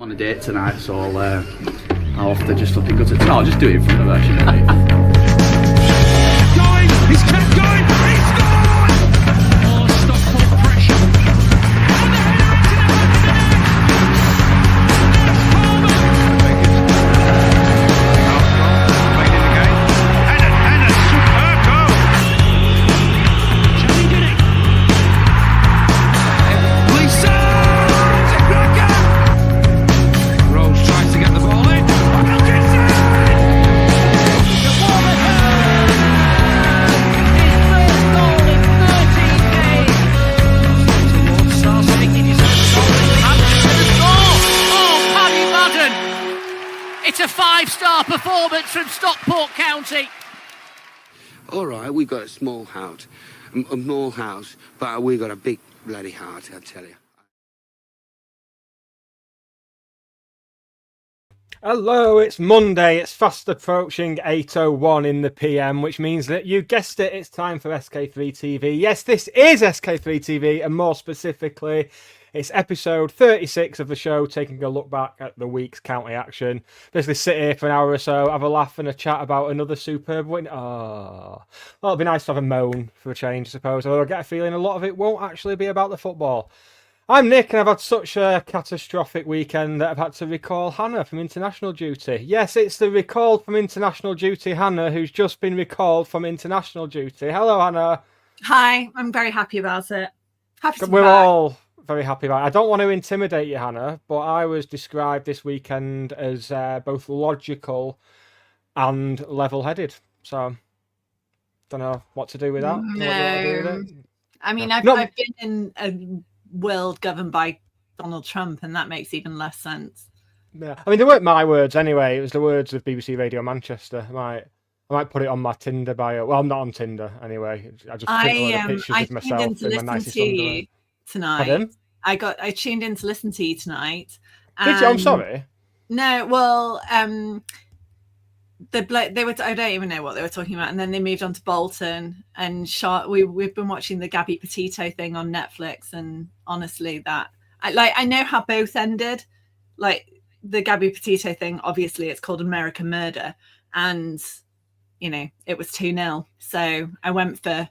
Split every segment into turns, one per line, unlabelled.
I'm on a date tonight, so I'll have to just look good. No, I'll just do it in front of her. She'll get it.
He's kept going. He's scored! Oh, Stockport pressure. And the header into the back of the net. And a superb goal. Johnny did it. Lisa! Rose tries to get the ball in. Wilkinson! The ball at hand. It's a 5-star performance from Stockport County.
All right, we got a small house, but we got a big bloody heart, I tell you.
Hello, it's Monday. It's fast approaching 8:01 in the PM, which means that you guessed it, it's time for SK3 TV. Yes, this is SK3 TV, and more specifically, it's episode 36 of the show, taking a look back at the week's county action. Basically sit here for an hour or so, have a laugh and a chat about another superb win. Oh, well, it'd be nice to have a moan for a change, I suppose, although I get a feeling a lot of it won't actually be about the football. I'm Nick, and I've had such a catastrophic weekend that I've had to recall Hannah from international duty. Yes, it's the recalled from international duty Hannah who's just been recalled from international duty. Hello, Hannah.
Hi, I'm very happy about it. Happy to be
We're
back.
all very happy about it. I don't want to intimidate you, Hannah, but I was described this weekend as both logical and level-headed. So, don't know what to do with that. What do you want to do with it?
I mean,
No.
I've been in a world governed by Donald Trump, and that makes even less sense.
Yeah. I mean, they weren't my words anyway. It was the words of BBC Radio Manchester. I might put it on my Tinder bio. Well, I'm not on Tinder anyway. I just print a lot of pictures
I
of
tuned in
myself
to
in my
listen
nicest
to
underwear.
you tonight.
Pardon?
I tuned in to listen to you tonight.
Did you? I'm sorry.
No, well, they were. I don't even know what they were talking about, and then they moved on to Bolton and we've been watching the Gabby Petito thing on Netflix, and honestly, I know how both ended. Like the Gabby Petito thing, obviously, it's called American Murder, and it was 2-0. So I went for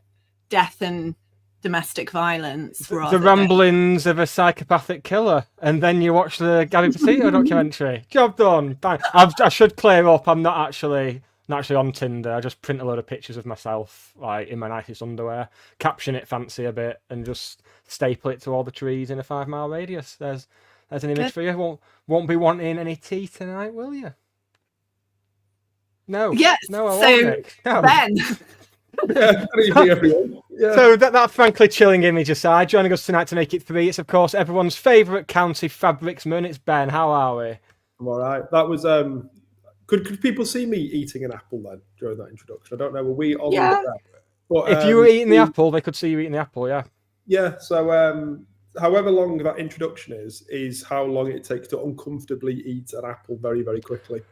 death and domestic violence.
The ramblings of a psychopathic killer, and then you watch the Gabby Petito documentary. Job done. Bang. I should clear up. I'm not actually on Tinder. I just print a load of pictures of myself, like in my nicest underwear, caption it fancy a bit, and just staple it to all the trees in a 5-mile radius. There's an image for you. Won't be wanting any tea tonight, will you? No.
Yes.
No, I
so
won't, Nick. No.
Ben.
Yeah, good evening, everyone. Yeah.
So that frankly chilling image aside, joining us tonight to make it 3, it's of course everyone's favourite county fabricsman. It's Ben. How are we?
I'm all right. That was could people see me eating an apple then during that introduction? I don't know. Were we on
Yeah.
the but
If you were eating the apple, they could see you eating the apple. Yeah.
Yeah. So however long that introduction is how long it takes to uncomfortably eat an apple very, very quickly.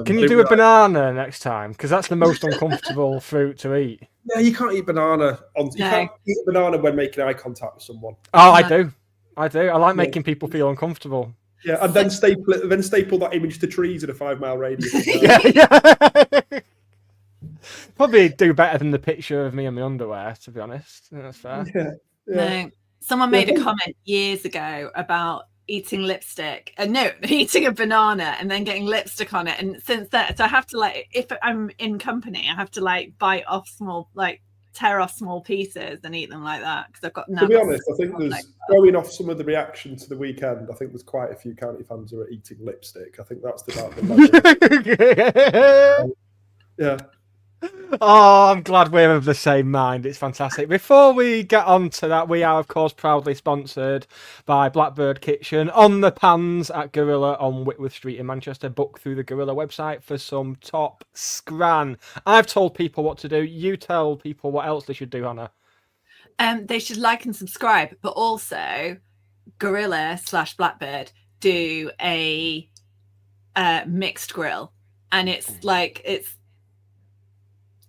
Can you do a banana next time? Because that's the most uncomfortable fruit to eat.
Yeah, you can't eat banana you can't eat a banana when making eye contact with someone.
Oh, I do. I like making people feel uncomfortable.
Yeah, and then staple that image to trees in a 5-mile radius.
Yeah. Probably do better than the picture of me in my underwear, to be honest. That's fair.
Yeah.
No, someone made a comment years ago about eating lipstick eating a banana and then getting lipstick on it, and since that, so I have to if I'm in company, I have to bite off tear off small pieces and eat them like that, because I've got
to be honest, I think there's going off some of the reaction to the weekend. I think there's quite a few county fans who are eating lipstick. I think that's about the level. Yeah.
Oh, I'm glad we're of the same mind. It's fantastic. Before we get on to that, we are, of course, proudly sponsored by Blackbird Kitchen on the pans at Gorilla on Whitworth Street in Manchester. Book through the Gorilla website for some top scran. I've told people what to do. You tell people what else they should do, Hannah.
They should like and subscribe, but also Gorilla/Blackbird do a mixed grill, and it's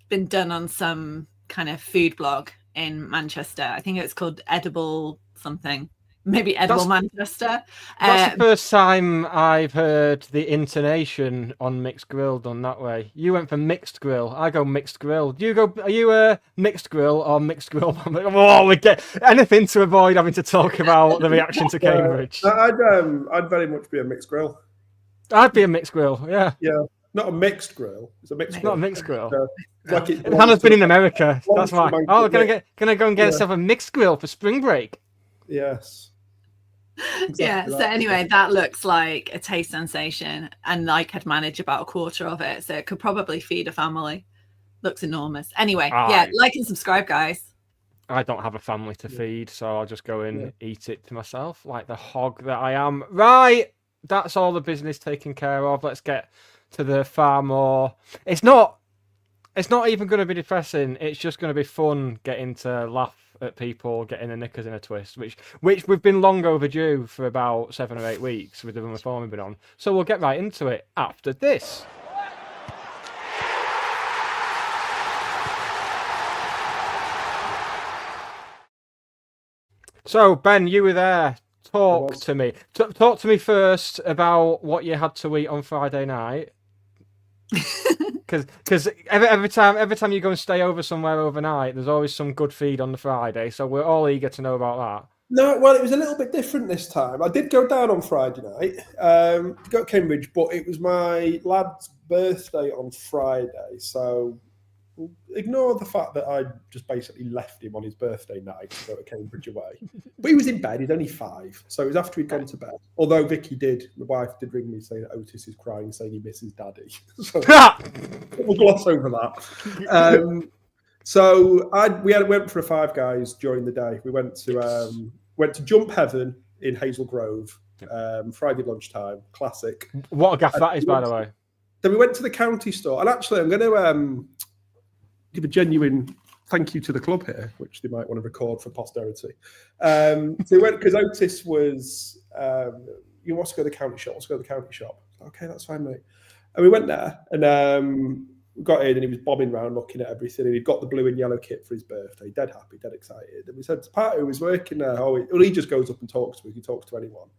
been done on some kind of food blog in Manchester. I think it's called Edible something. maybe edible Manchester.
That's the first time I've heard the intonation on mixed grill done that way. You went for mixed grill. I go mixed grill. Do you go? Are you a mixed grill or mixed grill? Oh, we get anything to avoid having to talk about the reaction to Cambridge.
I'd very much be a mixed grill.
I'd be a mixed grill. Yeah.
Yeah, not a mixed grill. It's a mixed grill.
Not a mixed grill.
Like
Hannah's been in America. That's why. Oh, can I go and get
Yeah.
myself a mixed grill for spring break?
Yes.
Yeah, so anyway, that looks like a taste sensation, and I could manage about a quarter of it, so it could probably feed a family. Looks enormous. Anyway, yeah, like and subscribe, guys.
I don't have a family to feed, so I'll just go and eat it to myself like the hog that I am. Right, that's all the business taken care of. Let's get to the far more. It's not even going to be depressing. It's just going to be fun getting to laugh at people getting their knickers in a twist, which we've been long overdue for about 7 or 8 weeks with the run of form we've been on. So we'll get right into it after this. So Ben, you were there. Talk to me. Talk to me first about what you had to eat on Friday night. Because every time you go and stay over somewhere overnight, there's always some good feed on the Friday. So we're all eager to know about that.
No, well, it was a little bit different this time. I did go down on Friday night, go to Cambridge, but it was my lad's birthday on Friday. So ignore the fact that I just basically left him on his birthday night to go to Cambridge away. But he was in bed, he's only 5. So it was after he'd gone to bed. Although my wife did ring me saying that Otis is crying, saying he misses daddy. So we'll gloss over that. So we went for a Five Guys during the day. We went to Jump Heaven in Hazel Grove, Friday lunchtime, classic.
What a gaff that is, by the way.
Then we went to the county store. And actually, I'm going to give a genuine thank you to the club here, which they might want to record for posterity. So we went because Otis was, you want to go to the county shop? Let's go to the county shop. Okay, that's fine, mate. And we went there and we got in and he was bobbing around looking at everything. And he'd got the blue and yellow kit for his birthday. Dead happy, dead excited. And we said to Pat, who was working there, he just goes up and talks to us. He talks to anyone.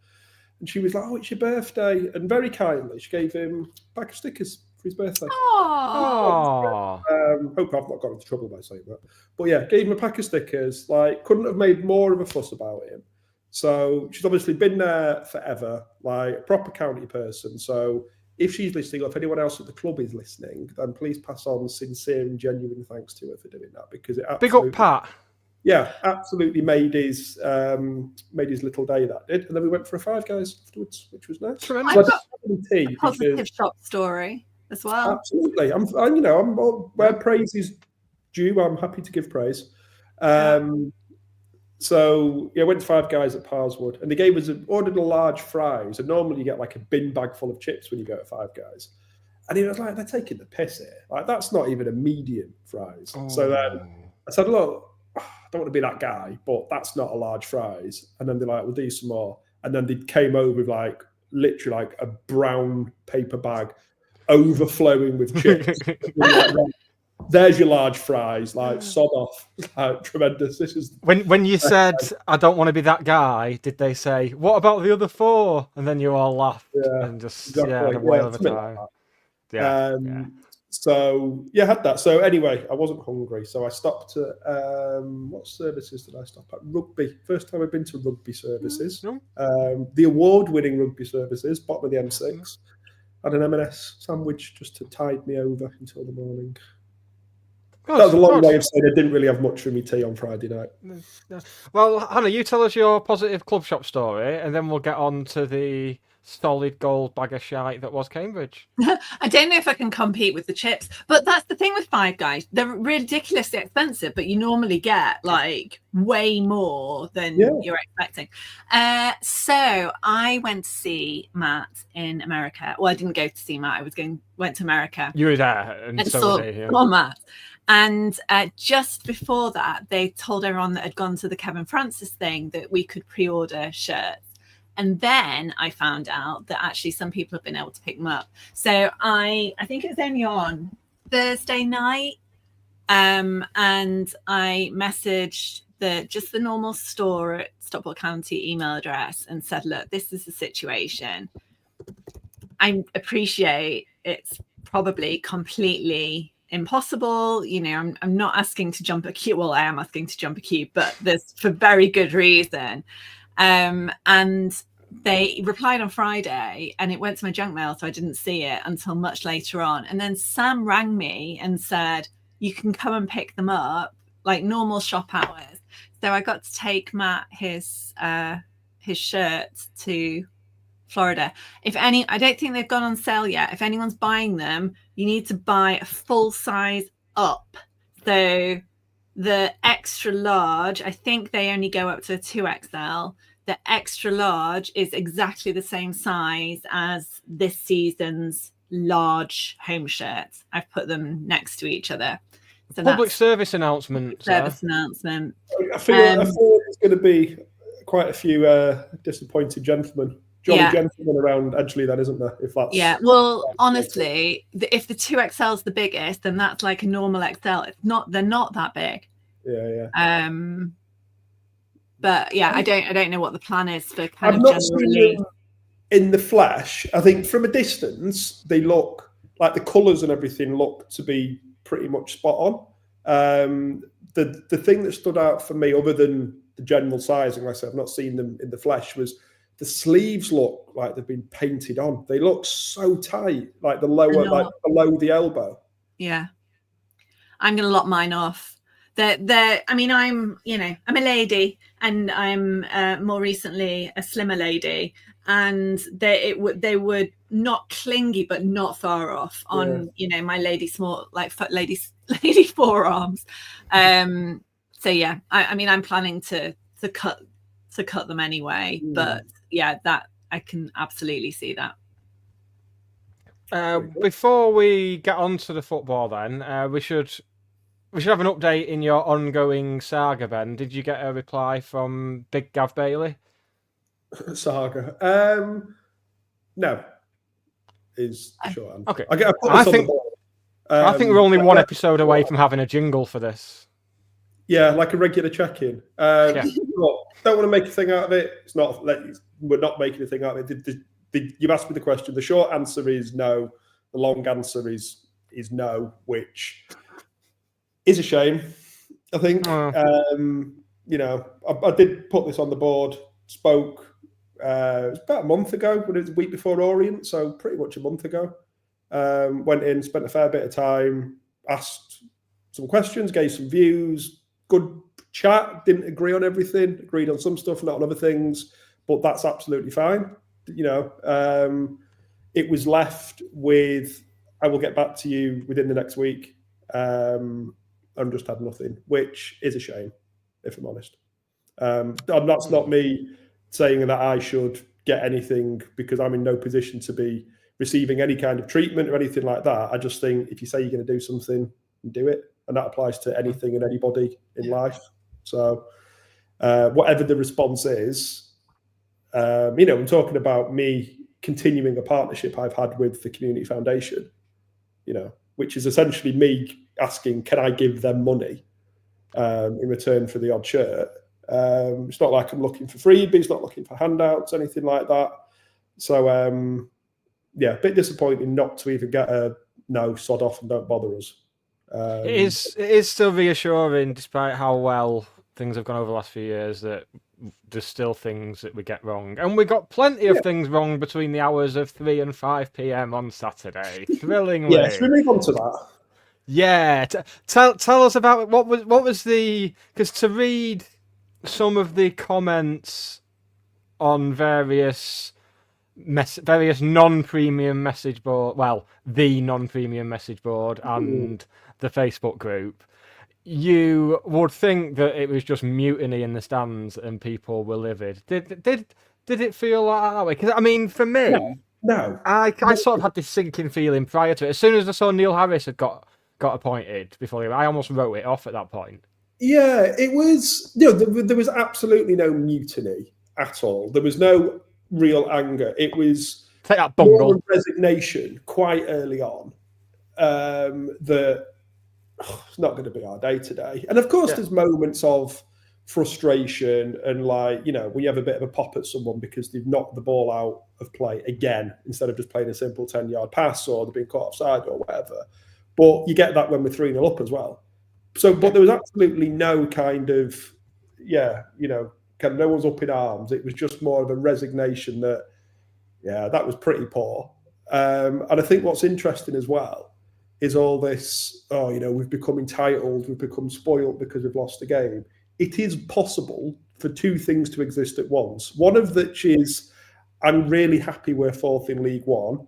And she was like, oh, it's your birthday. And very kindly, she gave him a pack of stickers for his birthday.
Oh.
Hope I've not got into trouble by saying that. But yeah, gave him a pack of stickers. Like, couldn't have made more of a fuss about him. So she's obviously been there forever, like a proper county person. So if she's listening, or if anyone else at the club is listening, then please pass on sincere and genuine thanks to her for doing that, because it absolutely,
big up Pat.
Yeah, absolutely made his little day, that did. And then we went for a Five Guys afterwards, which was nice.
I've got a positive shop story as well.
Absolutely. I'm where praise is due, I'm happy to give praise. So yeah, went to Five Guys at Parswood, and they gave us ordered a large fries. And normally you get like a bin bag full of chips when you go to Five Guys. And he was like, they're taking the piss here. Like, that's not even a medium fries. Oh. So then I said, look, I don't want to be that guy, but that's not a large fries. And then they're like, we'll do some more. And then they came over with like literally like a brown paper bag overflowing with chips. Like, there's your large fries, like sod off. Like, tremendous. This is
when you said I don't want to be that guy, did they say, what about the other 4? And then you all laughed and just
exactly.
had a whale of a time.
So yeah, I had that. So anyway, I wasn't hungry, so I stopped at what services did I stop at? Rugby. First time I've been to rugby services. The award-winning rugby services, bottom of the M6. Had an M&S sandwich just to tide me over until the morning. That was a long way of saying I didn't really have much for me tea on Friday night.
Well, Hannah, you tell us your positive club shop story, and then we'll get on to the solid gold bag of shite that was Cambridge.
I don't know if I can compete with the chips, but that's the thing with Five Guys. They're ridiculously expensive, but you normally get like way more than you're expecting. So I went to see Matt in America. Well, I didn't go to see Matt. Went to America.
You were there, and so were they,
Matt. And just before that, they told everyone that had gone to the Kevin Francis thing that we could pre-order shirts. And then I found out that actually some people have been able to pick them up. So I think it was only on Thursday night. And I messaged just the normal store at Stockport County email address and said, look, this is the situation. I appreciate it's probably completely impossible. You know, I'm not asking to jump a queue. Well, I am asking to jump a queue, but there's for very good reason. And they replied on Friday and it went to my junk mail, so I didn't see it until much later on. And then Sam rang me and said, you can come and pick them up like normal shop hours. So I got to take Matt his shirt to Florida. I don't think they've gone on sale yet. If anyone's buying them, you need to buy a full size up. So the extra large, I think they only go up to a 2XL. The extra large is exactly the same size as this season's large home shirts. I've put them next to each other. So
Public service announcement.
Announcement.
I feel there's going to be quite a few disappointed gentlemen. Jolly gentlemen around Edgeley, then, isn't there? If that's
well, honestly, if the 2XL is the biggest, then that's like a normal XL. They're not that big.
Yeah.
But yeah, I don't know what the plan is for kind
I've
of
not
generally
seen them in the flesh. I think from a distance they look like the colours and everything look to be pretty much spot on. The thing that stood out for me, other than the general sizing, like I said, I've not seen them in the flesh, was the sleeves look like they've been painted on. They look so tight, like the lower, like below the elbow.
Yeah, I'm gonna lock mine off. I mean, I'm a lady, and I'm more recently a slimmer lady, and they were not clingy, but not far off on my lady small, like lady forearms. So yeah, I mean, I'm planning to cut them anyway, but yeah, that I can absolutely see that.
Before we get on to the football, then we should have an update in your ongoing saga, Ben. Did you get a reply from Big Gav Bailey?
Saga? No. Is the short answer.
Okay.
I think
we're only one episode away from having a jingle for this.
Yeah, like a regular check-in. Don't want to make a thing out of it. It's not. We're not making a thing out of it. You've asked me the question. The short answer is no. The long answer is no, which is a shame, I think. I did put this on the board, spoke it was about a month ago, but it was a week before Orient, so pretty much a month ago. Went in, spent a fair bit of time, asked some questions, gave some views, good chat, didn't agree on everything, agreed on some stuff, not on other things, but that's absolutely fine. It was left with, I will get back to you within the next week. And just had nothing, which is a shame, if I'm honest. And that's not me saying that I should get anything, because I'm in no position to be receiving any kind of treatment or anything like that. I just think if you say you're going to do something, do it. And that applies to anything and anybody in life. So whatever the response is, I'm talking about me continuing a partnership I've had with the Community Foundation, which is essentially me asking, can I give them money in return for the odd shirt? It's not like I'm looking for freebies, not looking for handouts, anything like that. So, a bit disappointing not to even get a no, sod off and don't bother us.
It is still reassuring, despite how well things have gone over the last few years, that there's still things that we get wrong. And we got plenty of things wrong between the hours of 3 and 5 p.m. on Saturday. Thrillingly.
Yeah, should we move on to that?
Yeah, tell us about what was the, because to read some of the comments on various non-premium message board, the non-premium messed board and the Facebook group, you would think that it was just mutiny in the stands and people were livid. Did it feel like that way? Because I mean, for me,
no.
I sort of had this sinking feeling prior to it. As soon as I saw Neil Harris had got appointed before, I almost wrote it off at that point.
Yeah, it was. There was absolutely no mutiny at all. There was no real anger. It was
take that bungle.
More resignation quite early on. That it's not going to be our day today. And of course, there's moments of frustration and like, you know, when you have a bit of a pop at someone because they've knocked the ball out of play again instead of just playing a simple 10-yard pass or they've been caught offside or whatever. But you get that when we're 3-0 up as well. So, but there was absolutely no kind of, yeah, you know, kind of no one's up in arms. It was just more of a resignation that, yeah, that was pretty poor. And I think what's interesting as well is all this, oh, you know, we've become entitled, we've become spoiled because we've lost a game. It is possible for two things to exist at once. One of which is, I'm really happy we're 4th in League One,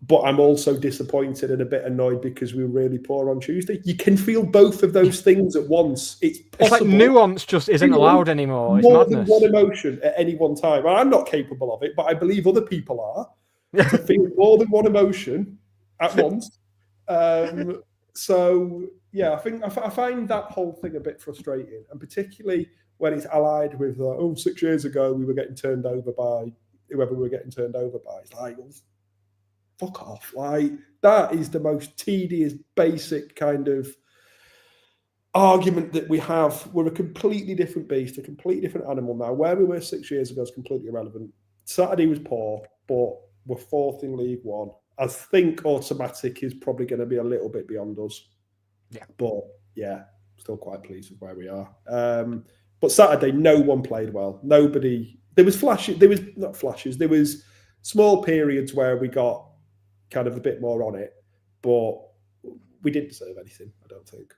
but I'm also disappointed and a bit annoyed because we were really poor on Tuesday. You can feel both of those things at once. It's possible.
It's like nuance just isn't allowed anymore. It's
more
madness.
than one emotion at any one time. And I'm not capable of it, but I believe other people are. To feel more than one emotion at once. So, yeah, I find that whole thing a bit frustrating, and particularly when it's allied with, 6 years ago we were getting turned over by whoever we were getting turned over by. It's like, fuck off. Like, that is the most tedious, basic kind of argument that we have. We're a completely different beast, a completely different animal now. Where we were 6 years ago is completely irrelevant. Saturday was poor, but we're 4th in League One. I think automatic is probably going to be a little bit beyond us.
Yeah.
But, yeah, still quite pleased with where we are. But Saturday, no one played well. Nobody... There was flashes. There was not flashes. There was small periods where we got kind of a bit more on it, but we didn't deserve anything, I don't think.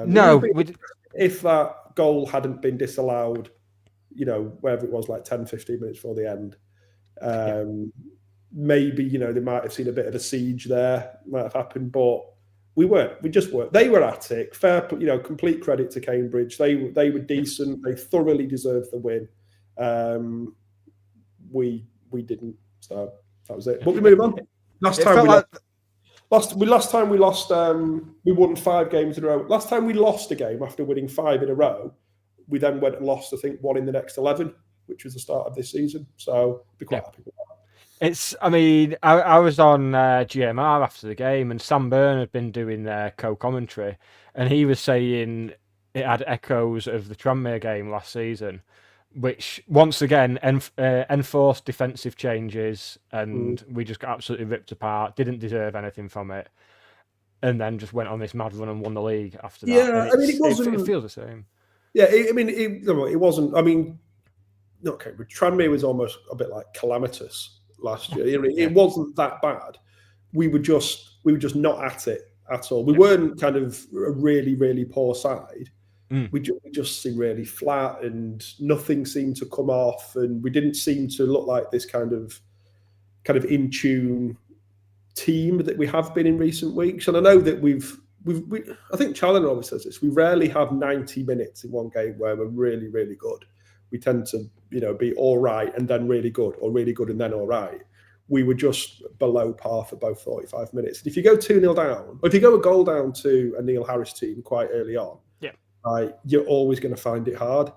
No.
If that goal hadn't been disallowed, you know, wherever it was, like 10, 15 minutes before the end, maybe, you know, they might have seen a bit of a siege there, might have happened, but we weren't. We just weren't. They were at it. Fair, you know, complete credit to Cambridge. They were decent. They thoroughly deserved the win. We didn't. So that was it. But we move on. Last time we lost, we won 5 games in a row. Last time we lost a game after winning 5 in a row, we then went and lost, I think, 1 in the next 11, which was the start of this season. So I'd be quite happy with that.
I was on GMR after the game, and Sam Byrne had been doing their co-commentary, and he was saying it had echoes of the Tranmere game last season, which once again enforced defensive changes, and we just got absolutely ripped apart. Didn't deserve anything from it, and then just went on this mad run and won the league after that.
Yeah, I mean, it wasn't.
It feels the same.
Yeah, it wasn't. I mean, okay, but Tranmere was almost a bit like calamitous last year. It wasn't that bad. We were just not at it at all. We weren't kind of a really, really poor side. We just seemed really flat, and nothing seemed to come off, and we didn't seem to look like this kind of in tune team that we have been in recent weeks. And I know that I think Challenger always says this: we rarely have 90 minutes in one game where we're really, really good. We tend to, you know, be all right and then really good, or really good and then all right. We were just below par for both 45 minutes. And if you go 2-0 down, or if you go a goal down to a Neil Harris team quite early on, you're always going to find it hard.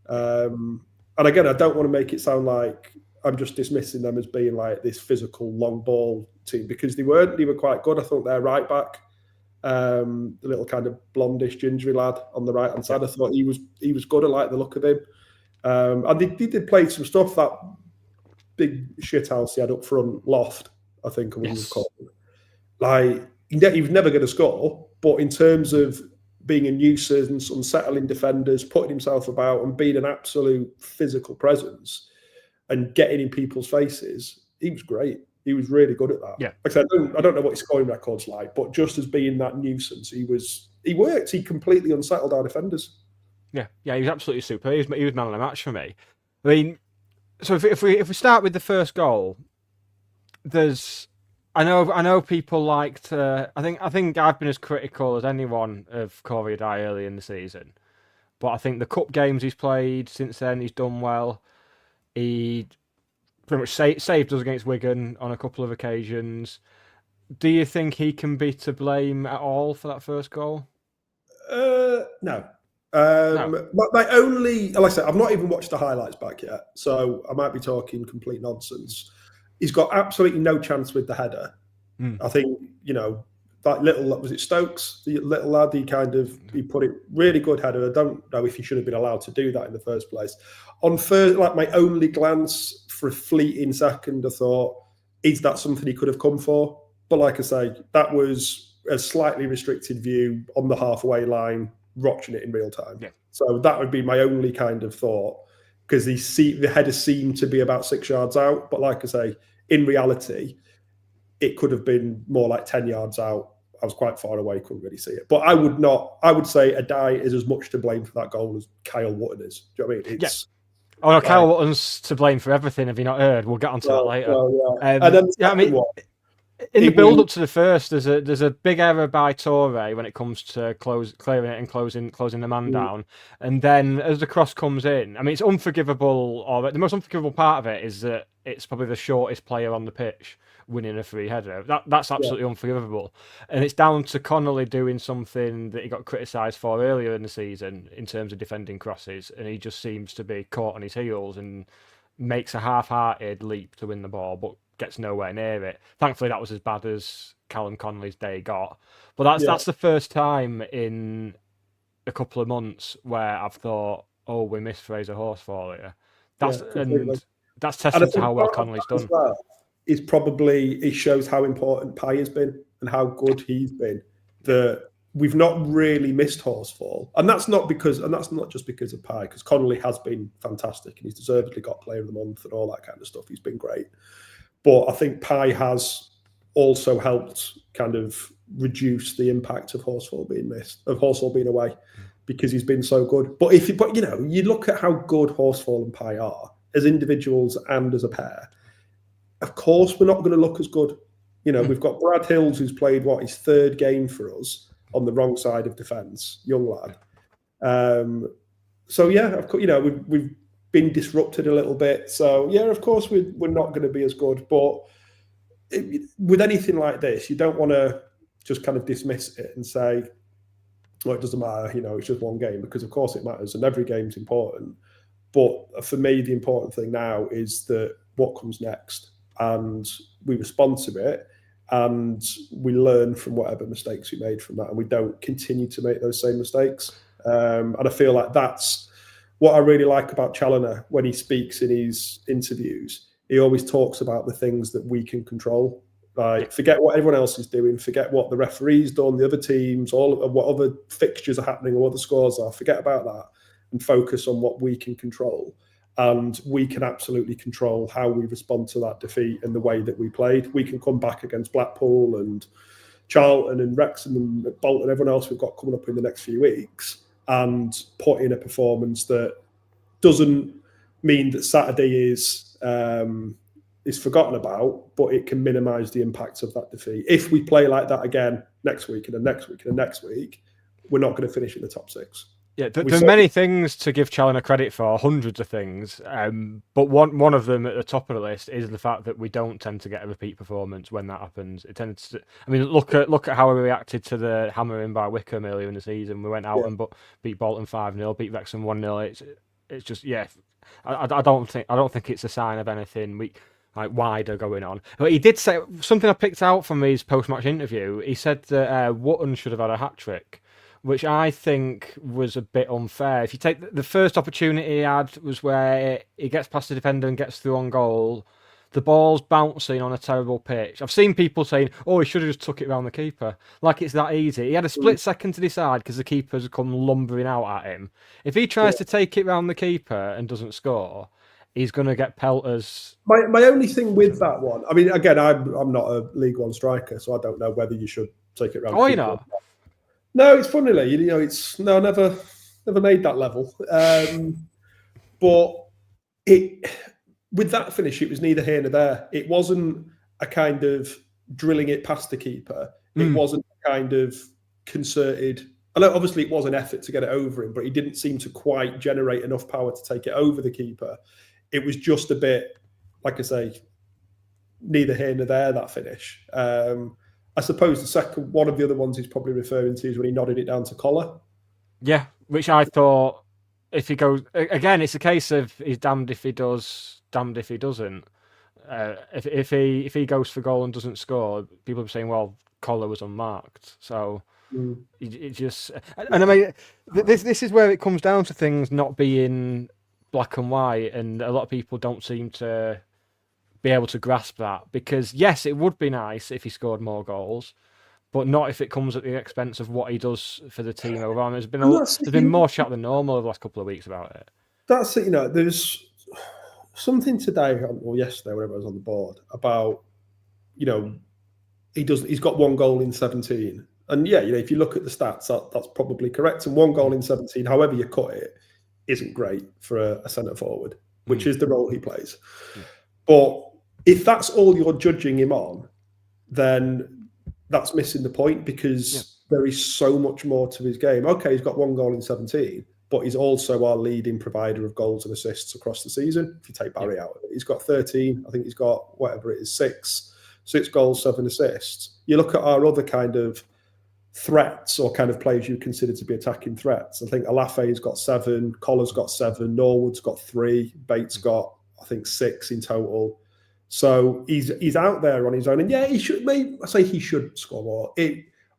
And again, I don't want to make it sound like I'm just dismissing them as being like this physical long ball team, because they weren't. They were quite good. I thought their right back, the little kind of blondish, gingery lad on the right hand side, I thought he was good. I like the look of him. And they did play some stuff. That big shit house he had up front, Loft, I think it was called. Like, he was never going to score, but in terms of being a nuisance, unsettling defenders, putting himself about, and being an absolute physical presence and getting in people's faces, he was great. He was really good at that. Yeah. Like I said, I don't know what his scoring record's like, but just as being that nuisance, he worked. He completely unsettled our defenders. Yeah,
he was absolutely super. He was man of the match for me. I mean, so if we start with the first goal, I know people like to. I think I've been as critical as anyone of Corey Dye early in the season, but I think the cup games he's played since then, he's done well. He pretty much saved us against Wigan on a couple of occasions. Do you think he can be to blame at all for that first goal?
No.
No.
My only, like I said, I've not even watched the highlights back yet, so I might be talking complete nonsense. He's got absolutely no chance with the header. I think, you know, that little, was it Stokes, the little lad? He put it really good header. I don't know if he should have been allowed to do that in the first place. On first, like my only glance for a fleeting second, I thought, is that something he could have come for? But like I say, that was a slightly restricted view on the halfway line, watching it in real time.
Yeah.
So that would be my only kind of thought, because the header seemed to be about 6 yards out. But like I say, in reality, it could have been more like 10 yards out. I was quite far away, couldn't really see it. But I would say Adai is as much to blame for that goal as Kyle Wootton is. Do you know what I mean? It's,
Oh no, Kyle Wootton's to blame for everything. Have you not heard? We'll get onto that later.
And then
in the build up to the first, there's a big error by Torre when it comes to clearing it and closing the man down. And then as the cross comes in, I mean, it's unforgivable. Or the most unforgivable part of it is that it's probably the shortest player on the pitch winning a free header. That's absolutely unforgivable. And it's down to Connolly doing something that he got criticised for earlier in the season in terms of defending crosses, and he just seems to be caught on his heels and makes a half-hearted leap to win the ball, but gets nowhere near it. Thankfully, that was as bad as Callum Connolly's day got. But that's the first time in a couple of months where I've thought, oh, we missed Fraser Horsfall here. That's testament to how well Connolly's done.
Is probably, it shows how important Pai has been and how good he's been. That we've not really missed Horsfall, and that's not just because of Pai, because Connolly has been fantastic and he's deservedly got Player of the Month and all that kind of stuff. He's been great, but I think Pai has also helped kind of reduce the impact of Horsfall being away, because he's been so good. But you look at how good Horsfall and Pai are as individuals and as a pair. Of course, we're not going to look as good. We've got Brad Hills, who's played his third game for us on the wrong side of defence, young lad. So yeah, of course, we've been disrupted a little bit. So yeah, of course, we're not going to be as good. But with anything like this, you don't want to just kind of dismiss it and say, well, it doesn't matter. It's just one game, because of course it matters, and every game's important. But for me, the important thing now is that what comes next. And we respond to it, and we learn from whatever mistakes we made from that, and we don't continue to make those same mistakes. And I feel like that's what I really like about Challoner when he speaks in his interviews. He always talks about the things that we can control. Like, forget what everyone else is doing, forget what the referee's done, the other teams, all of what other fixtures are happening or what the scores are. Forget about that and focus on what we can control. And we can absolutely control how we respond to that defeat and the way that we played. We can come back against Blackpool and Charlton and Wrexham and Bolton and everyone else we've got coming up in the next few weeks and put in a performance that doesn't mean that Saturday is forgotten about, but it can minimise the impact of that defeat. If we play like that again next week and the next week and the next week, we're not going to finish in the top six.
Yeah, there are many things to give Challoner credit for, hundreds of things. But one of them at the top of the list is the fact that we don't tend to get a repeat performance when that happens. It tends to. I mean, look at how we reacted to the hammering by Wickham earlier in the season. We went out and beat Bolton 5-0, beat Wrexham 1-0. It's just I don't think it's a sign of anything wider going on. But he did say something I picked out from his post-match interview. He said that Wootton should have had a hat-trick, which I think was a bit unfair. If you take the first opportunity he had was where he gets past the defender and gets through on goal. The ball's bouncing on a terrible pitch. I've seen people saying, oh, he should have just took it round the keeper. Like it's that easy. He had a split second to decide because the keeper's come lumbering out at him. If he tries to take it round the keeper and doesn't score, he's going to get pelters.
My only thing with that one, I mean, again, I'm not a League One striker, so I don't know whether you should take it round the keeper.
You know.
No, it's funny, it's I never made that level. But with that finish, it was neither here nor there. It wasn't a kind of drilling it past the keeper. It wasn't a kind of concerted. I know obviously it was an effort to get it over him, but he didn't seem to quite generate enough power to take it over the keeper. It was just a bit, like I say, neither here nor there, that finish. I suppose the second one of the other ones he's probably referring to is when he nodded it down to Collar.
Yeah, which I thought, if he goes again, it's a case of he's damned if he does, damned if he doesn't. if he goes for goal and doesn't score, people are saying, well, Collar was unmarked. So it just, and I mean, this is where it comes down to things not being black and white, and a lot of people don't seem to be able to grasp that, because yes, it would be nice if he scored more goals, but not if it comes at the expense of what he does for the team overall. There's been more chat than normal over the last couple of weeks about it.
That's it. There's something today or yesterday, whatever, was on the board about, he's got 1 goal in 17, and if you look at the stats, that's probably correct. And 1 goal in 17, however you cut it, isn't great for a centre forward, which is the role he plays. But if that's all you're judging him on, then that's missing the point, because there is so much more to his game. Okay, he's got 1 goal in 17, but he's also our leading provider of goals and assists across the season. If you take Barry out of it, he's got 13. I think he's got whatever it is, 6 goals, 7 assists. You look at our other kind of threats, or kind of players you consider to be attacking threats. I think Alafe's got 7, Collar's got 7, Norwood's got 3, Bates got, I think, 6 in total. So he's out there on his own, and he should. I say he should score more.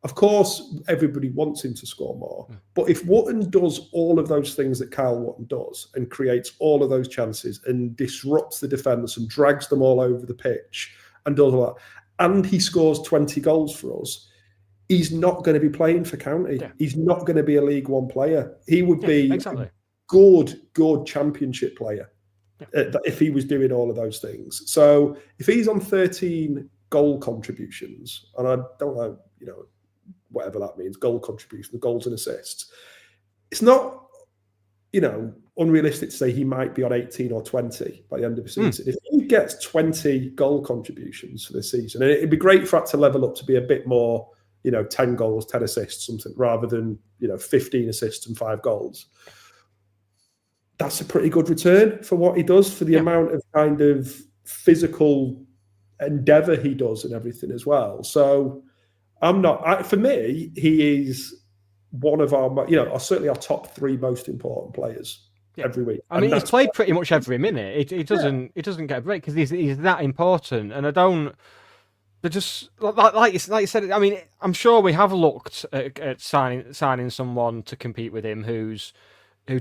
Of course, everybody wants him to score more, but if Wootton does all of those things that Kyle Wootton does, and creates all of those chances, and disrupts the defenders, and drags them all over the pitch, and does all that, and he scores 20 goals for us, he's not going to be playing for County. Yeah. He's not going to be a League One player. He would be a good Championship player. If he was doing all of those things. So if he's on 13 goal contributions, and I don't know, whatever that means, goal contributions, goals and assists, it's not, unrealistic to say he might be on 18 or 20 by the end of the season. If he gets 20 goal contributions for this season, and it'd be great for that to level up to be a bit more, 10 goals, 10 assists, something, rather than, 15 assists and 5 goals. That's a pretty good return for what he does, for the amount of kind of physical endeavour he does and everything as well. So for me, he is one of our, certainly our top 3 most important players every week.
I mean, he's played pretty much every minute. He doesn't get a break, because he's that important. And they're just, like you said, I mean, I'm sure we have looked at signing someone to compete with him who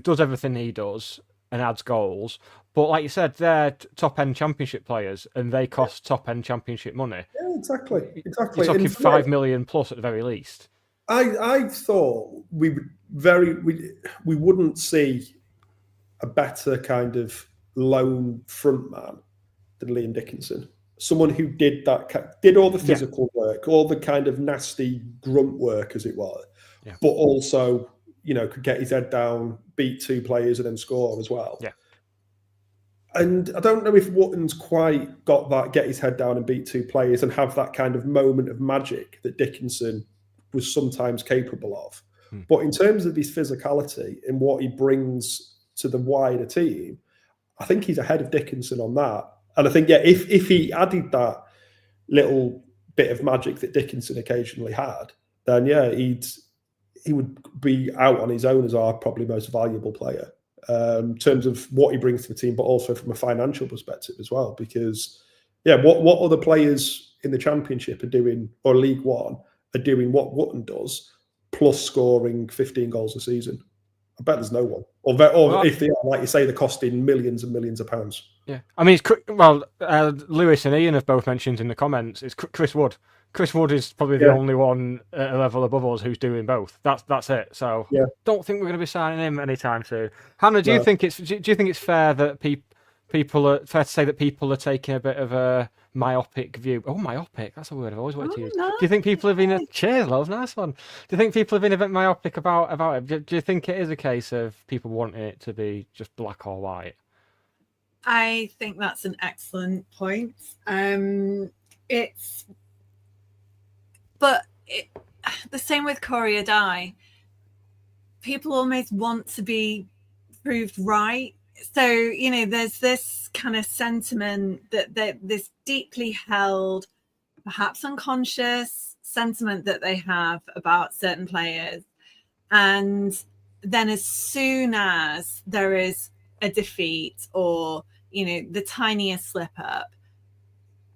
does everything he does and adds goals. But like you said, they're top-end Championship players, and they cost top-end Championship money.
Yeah, exactly.
You're talking 5 million plus at the very least.
I thought we wouldn't see a better kind of lone front man than Liam Dickinson. Someone who did all the physical work, all the kind of nasty grunt work, as it were, but also, could get his head down, beat 2 players, and then score as well. Yeah. And I don't know if Wootton's quite got that, get his head down and beat 2 players and have that kind of moment of magic that Dickinson was sometimes capable of. But in terms of his physicality and what he brings to the wider team, I think he's ahead of Dickinson on that. And I think, if he added that little bit of magic that Dickinson occasionally had, then he would be out on his own as our probably most valuable player, in terms of what he brings to the team, but also from a financial perspective as well. Because, what other players in the Championship are doing, or League One, are doing what Wootton does, plus scoring 15 goals a season? I bet there's no one. Or if they are, like you say, they're costing millions and millions of pounds. Yeah.
I mean, Lewis and Ian have both mentioned in the comments, it's Chris Wood. Chris Wood is probably the only one at a level above us who's doing both. That's it. So don't think we're going to be signing him anytime soon. Hannah, do you think it's fair that fair to say that people are taking a bit of a myopic view? Oh, myopic, that's a word I've always wanted to use. No. Do you think people have been cheers, love, nice one. Do you think people have been a bit myopic about it? Do you think it is a case of people wanting it to be just black or white?
I think that's an excellent point. The same with Corey Adai. People almost want to be proved right. So, there's this kind of sentiment that this deeply held, perhaps unconscious sentiment that they have about certain players. And then as soon as there is a defeat or, the tiniest slip up,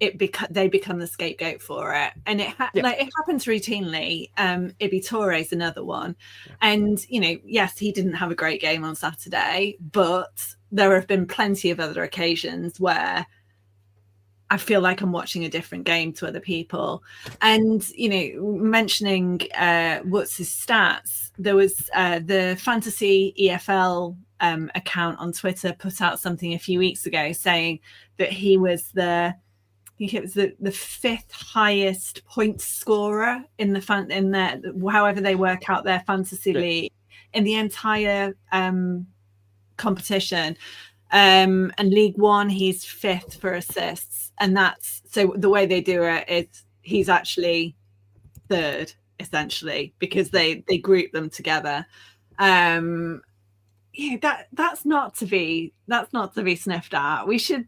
they become the scapegoat for it, and it happens routinely. Ibi Touré's another one, and yes, he didn't have a great game on Saturday, but there have been plenty of other occasions where I feel like I'm watching a different game to other people. And mentioning Woots' stats, there was the Fantasy EFL account on Twitter put out something a few weeks ago saying that he was the fifth highest point scorer in however they work out their fantasy league in the entire competition. And League One, he's fifth for assists, and that's so the way they do it is he's actually third essentially because they group them together. That's not to be sniffed at. We should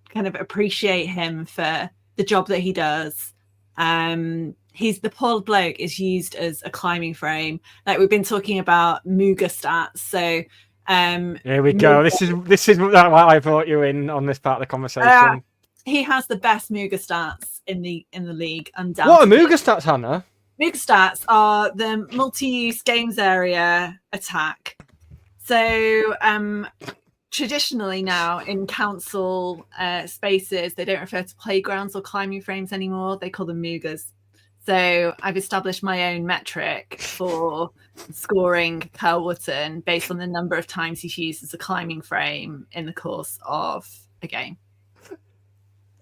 kind of appreciate him for the job that he does. He's the poor bloke is used as a climbing frame, like we've been talking about Muga stats. So
here we go. This is why I brought you in on this part of the conversation.
He has the best Muga stats in the league, undoubtedly.
What are Muga stats, Hannah?
Muga stats are the multi-use games area attack. So traditionally now in council spaces, they don't refer to playgrounds or climbing frames anymore. They call them Mugas. So I've established my own metric for scoring Kyle Wootton based on the number of times he's used as a climbing frame in the course of a game.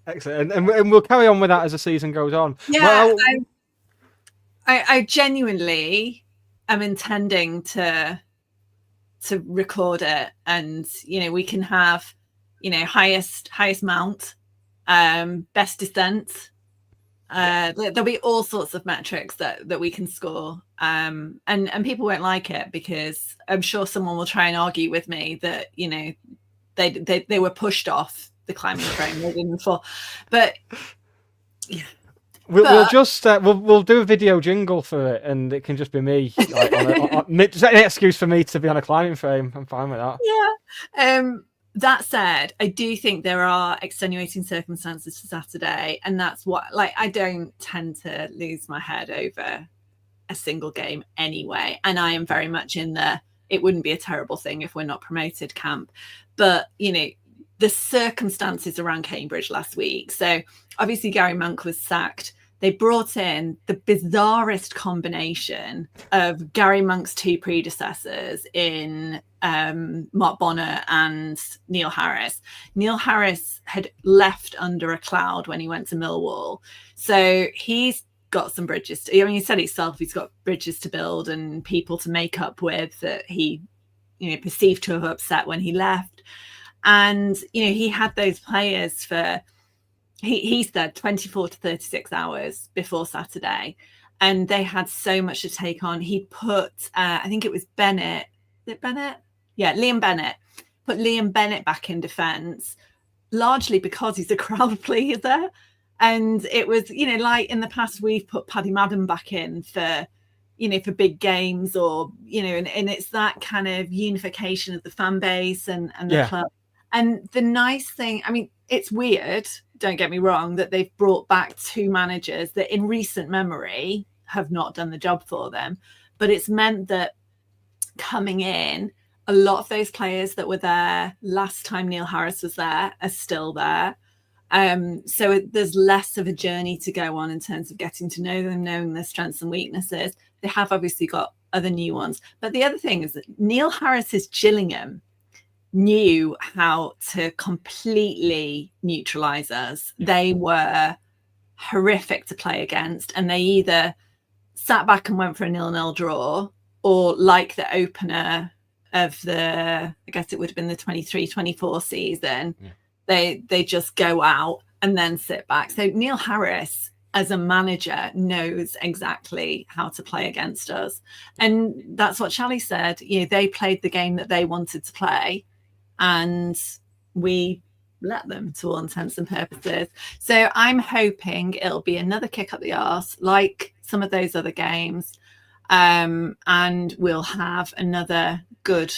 Excellent. And we'll carry on with that as the season goes on.
Yeah, well, I genuinely am intending to record it, and we can have highest mount, best descent. There'll be all sorts of metrics that we can score, and people won't like it because I'm sure someone will try and argue with me that they were pushed off the climbing frame, they didn't fall. But yeah.
We'll just we'll do a video jingle for it, and it can just be me. It's an excuse for me to be on a climbing frame. I'm fine with that.
Yeah. That said, I do think there are extenuating circumstances for Saturday, and that's what I don't tend to lose my head over a single game anyway. And I am very much in it wouldn't be a terrible thing if we're not promoted camp. But the circumstances around Cambridge last week. So obviously Gary Monk was sacked. They brought in the bizarrest combination of Gary Monk's two predecessors in Mark Bonner and Neil Harris. Neil Harris had left under a cloud when he went to Millwall. So he's got some bridges. He said himself, he's got bridges to build and people to make up with that he, perceived to have upset when he left. And, he had those players for, he said 24 to 36 hours before Saturday. And they had so much to take on. He put, I think it was Bennett. Is it Bennett? Yeah, Liam Bennett. Put Liam Bennett back in defence, largely because he's a crowd pleaser. And it was, like in the past, we've put Paddy Madden back in for, for big games or, and it's that kind of unification of the fan base and the club. And the nice thing, it's weird, don't get me wrong, that they've brought back two managers that in recent memory have not done the job for them. But it's meant that coming in, a lot of those players that were there last time Neil Harris was there are still there. So there's less of a journey to go on in terms of getting to know them, knowing their strengths and weaknesses. They have obviously got other new ones. But the other thing is that Neil Harris's Gillingham knew how to completely neutralise us. They were horrific to play against, and they either sat back and went for a 0-0 draw, or like the opener of I guess it would have been the 23-24 season, they just go out and then sit back. So Neil Harris as a manager knows exactly how to play against us, and that's what Charlie said. They played the game that they wanted to play, and we let them to all intents and purposes. So I'm hoping it'll be another kick up the arse like some of those other games, and we'll have another good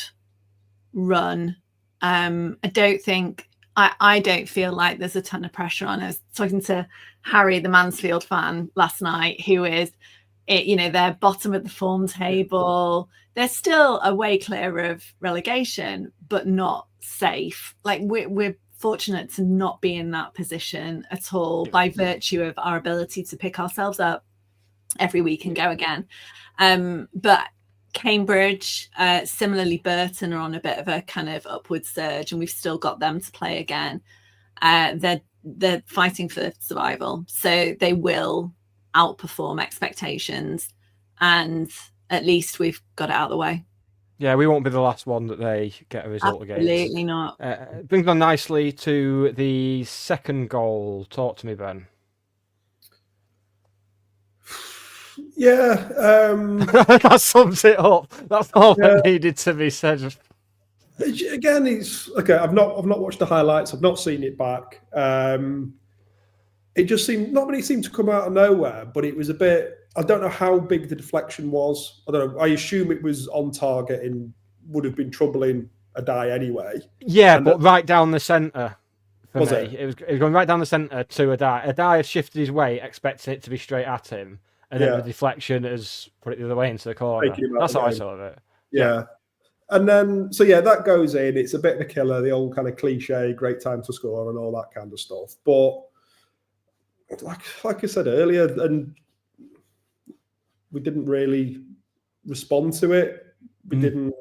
run. I don't think I don't feel like there's a ton of pressure on us. Talking to Harry, the Mansfield fan, last night, who is, they're bottom of the form table. They're still a way clear of relegation, but not safe. Like we're fortunate to not be in that position at all by virtue of our ability to pick ourselves up every week and go again. But Cambridge, similarly, Burton are on a bit of a kind of upward surge, and we've still got them to play again. They're fighting for survival, so they will outperform expectations, and at least we've got it out of the way.
Yeah, we won't be the last one that they get a result against.
Absolutely not.
It brings on nicely to the second goal. Talk to me, Ben.
Yeah,
that sums it up. That's all that needed to be said.
Again, it's okay. I've not watched the highlights. I've not seen it back. It just seemed not really seemed to come out of nowhere, but it was a bit. I don't know how big the deflection was. I don't know. I assume it was on target and would have been troubling a die anyway.
Yeah, but right down the centre.
Was
me.
it?
It was going right down the centre to a die. A die had shifted his weight, expecting it to be straight at him, and then the deflection has put it the other way into the corner. That's how I saw it.
Yeah. And then, that goes in. It's a bit of a killer, the old kind of cliche, great time to score and all that kind of stuff. But like I said earlier, and we didn't really respond to it. We didn't,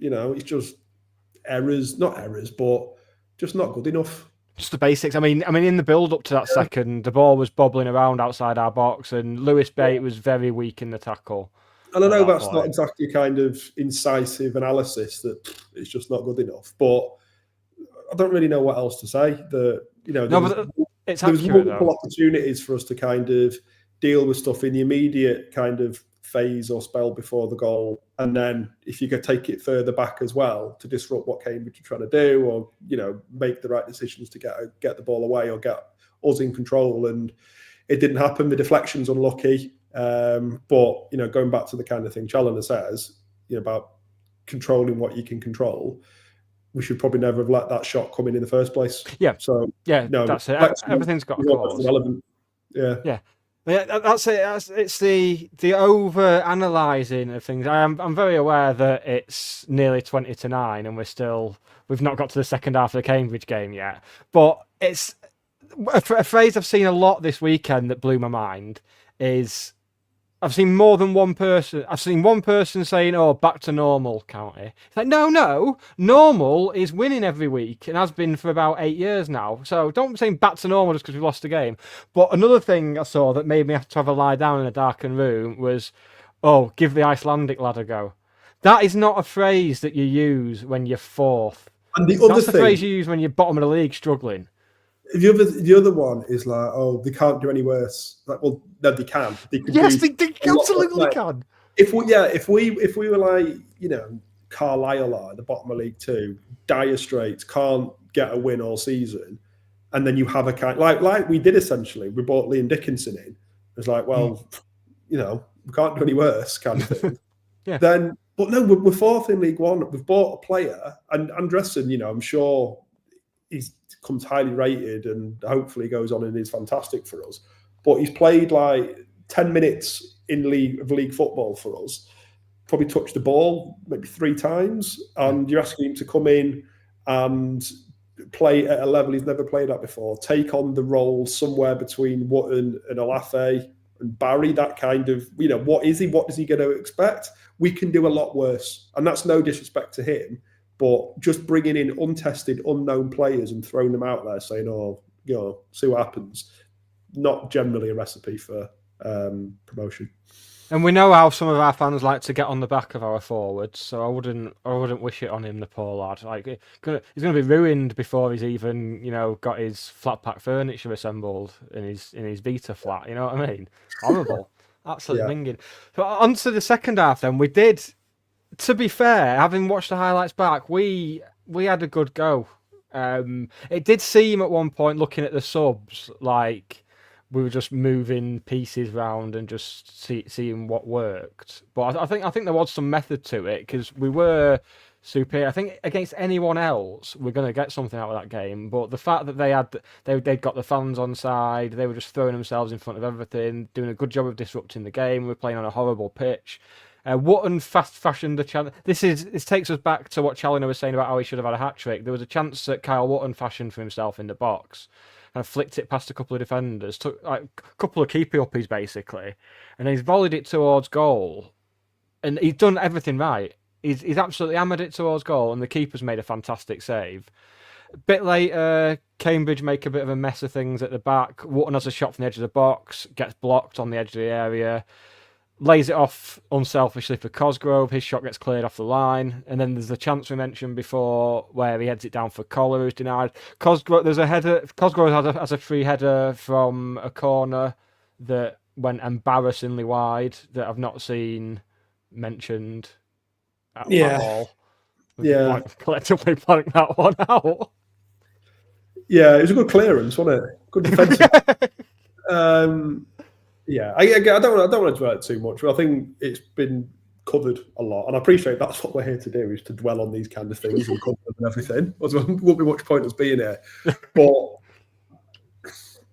it's just not errors, but just not good enough.
Just the basics. I mean, in the build-up to that second, the ball was bobbling around outside our box, and Lewis Bate was very weak in the tackle.
And I know that's not exactly kind of incisive analysis, that it's just not good enough. But I don't really know what else to say. There was multiple opportunities for us to kind of deal with stuff in the immediate kind of phase or spell before the goal, and then if you could take it further back as well to disrupt what Cambridge are trying to do, or make the right decisions to get the ball away or get us in control, and it didn't happen. The deflection's unlucky. But going back to the kind of thing Challoner says, about controlling what you can control, we should probably never have let that shot come in the first place. Yeah. So
that's it. Everything's got a cause.
Relevant. Yeah.
Yeah, that's it. It's the over analysing of things. I'm very aware that it's nearly 20-9, and we've not got to the second half of the Cambridge game yet. But it's a phrase I've seen a lot this weekend that blew my mind. Is I've seen more than one person. I've seen one person saying, "Oh, back to normal, County." It's like, no, normal is winning every week and has been for about 8 years now. So don't say back to normal just because we lost a game. But another thing I saw that made me have to have a lie down in a darkened room was, "Oh, give the Icelandic lad a go." That is not a phrase that you use when you're fourth.
And
that's the phrase you use when you're bottom of the league struggling.
The other one is like, oh, they can't do any worse. Like, well, no, they can. They
absolutely can.
If we were like, Carlisle are at the bottom of League Two, dire straits, can't get a win all season, and then you have a kind like we did essentially. We brought Liam Dickinson in. It was like, well, we can't do any worse, kind of thing. Then, but no, we're fourth in League One. We've bought a player, and Andresen, I'm sure he's comes highly rated and hopefully goes on and is fantastic for us. But he's played like 10 minutes in league football for us, probably touched the ball maybe 3 times, and you're asking him to come in and play at a level he's never played at before, take on the role somewhere between Wootton and Olafe and Barry, that kind of, what is he? What is he going to expect? We can do a lot worse. And that's no disrespect to him. But just bringing in untested, unknown players and throwing them out there saying, see what happens, not generally a recipe for promotion.
And we know how some of our fans like to get on the back of our forwards, so I wouldn't wish it on him, the poor lad. Like he's going to be ruined before he's even got his flat pack furniture assembled in his Vita flat. You know what I mean? Horrible, absolutely minging. So on to the second half, then we did. To be fair, having watched the highlights back, we had a good go. It did seem at one point, looking at the subs, like we were just moving pieces around and just seeing what worked. But I think there was some method to it, because we were superior. I think against anyone else, we're going to get something out of that game. But the fact that they'd got the fans on side, they were just throwing themselves in front of everything, doing a good job of disrupting the game. We're playing on a horrible pitch. Wootton fast-fashioned the chance. This takes us back to what Challinor was saying about how he should have had a hat-trick. There was a chance that Kyle Wootton fashioned for himself in the box and flicked it past a couple of defenders, took like a couple of keepy-uppies basically, and he's volleyed it towards goal. And he's done everything right. He's absolutely hammered it towards goal, and the keeper's made a fantastic save. A bit later, Cambridge make a bit of a mess of things at the back. Wootton has a shot from the edge of the box, gets blocked on the edge of the area, lays it off unselfishly for Cosgrove. His shot gets cleared off the line, and then there's the chance we mentioned before where he heads it down for Collar, who's denied. Cosgrove, there's a header. Cosgrove has a free header from a corner that went embarrassingly wide that I've not seen mentioned at all.
Yeah.
Collectively blank that one out.
Yeah, it was a good clearance, wasn't it? Good defensive. Yeah, I don't want to dwell it too much, but I think it's been covered a lot, and I appreciate that's what we're here to do, is to dwell on these kind of things and cover them and everything. There won't be much point us being here, but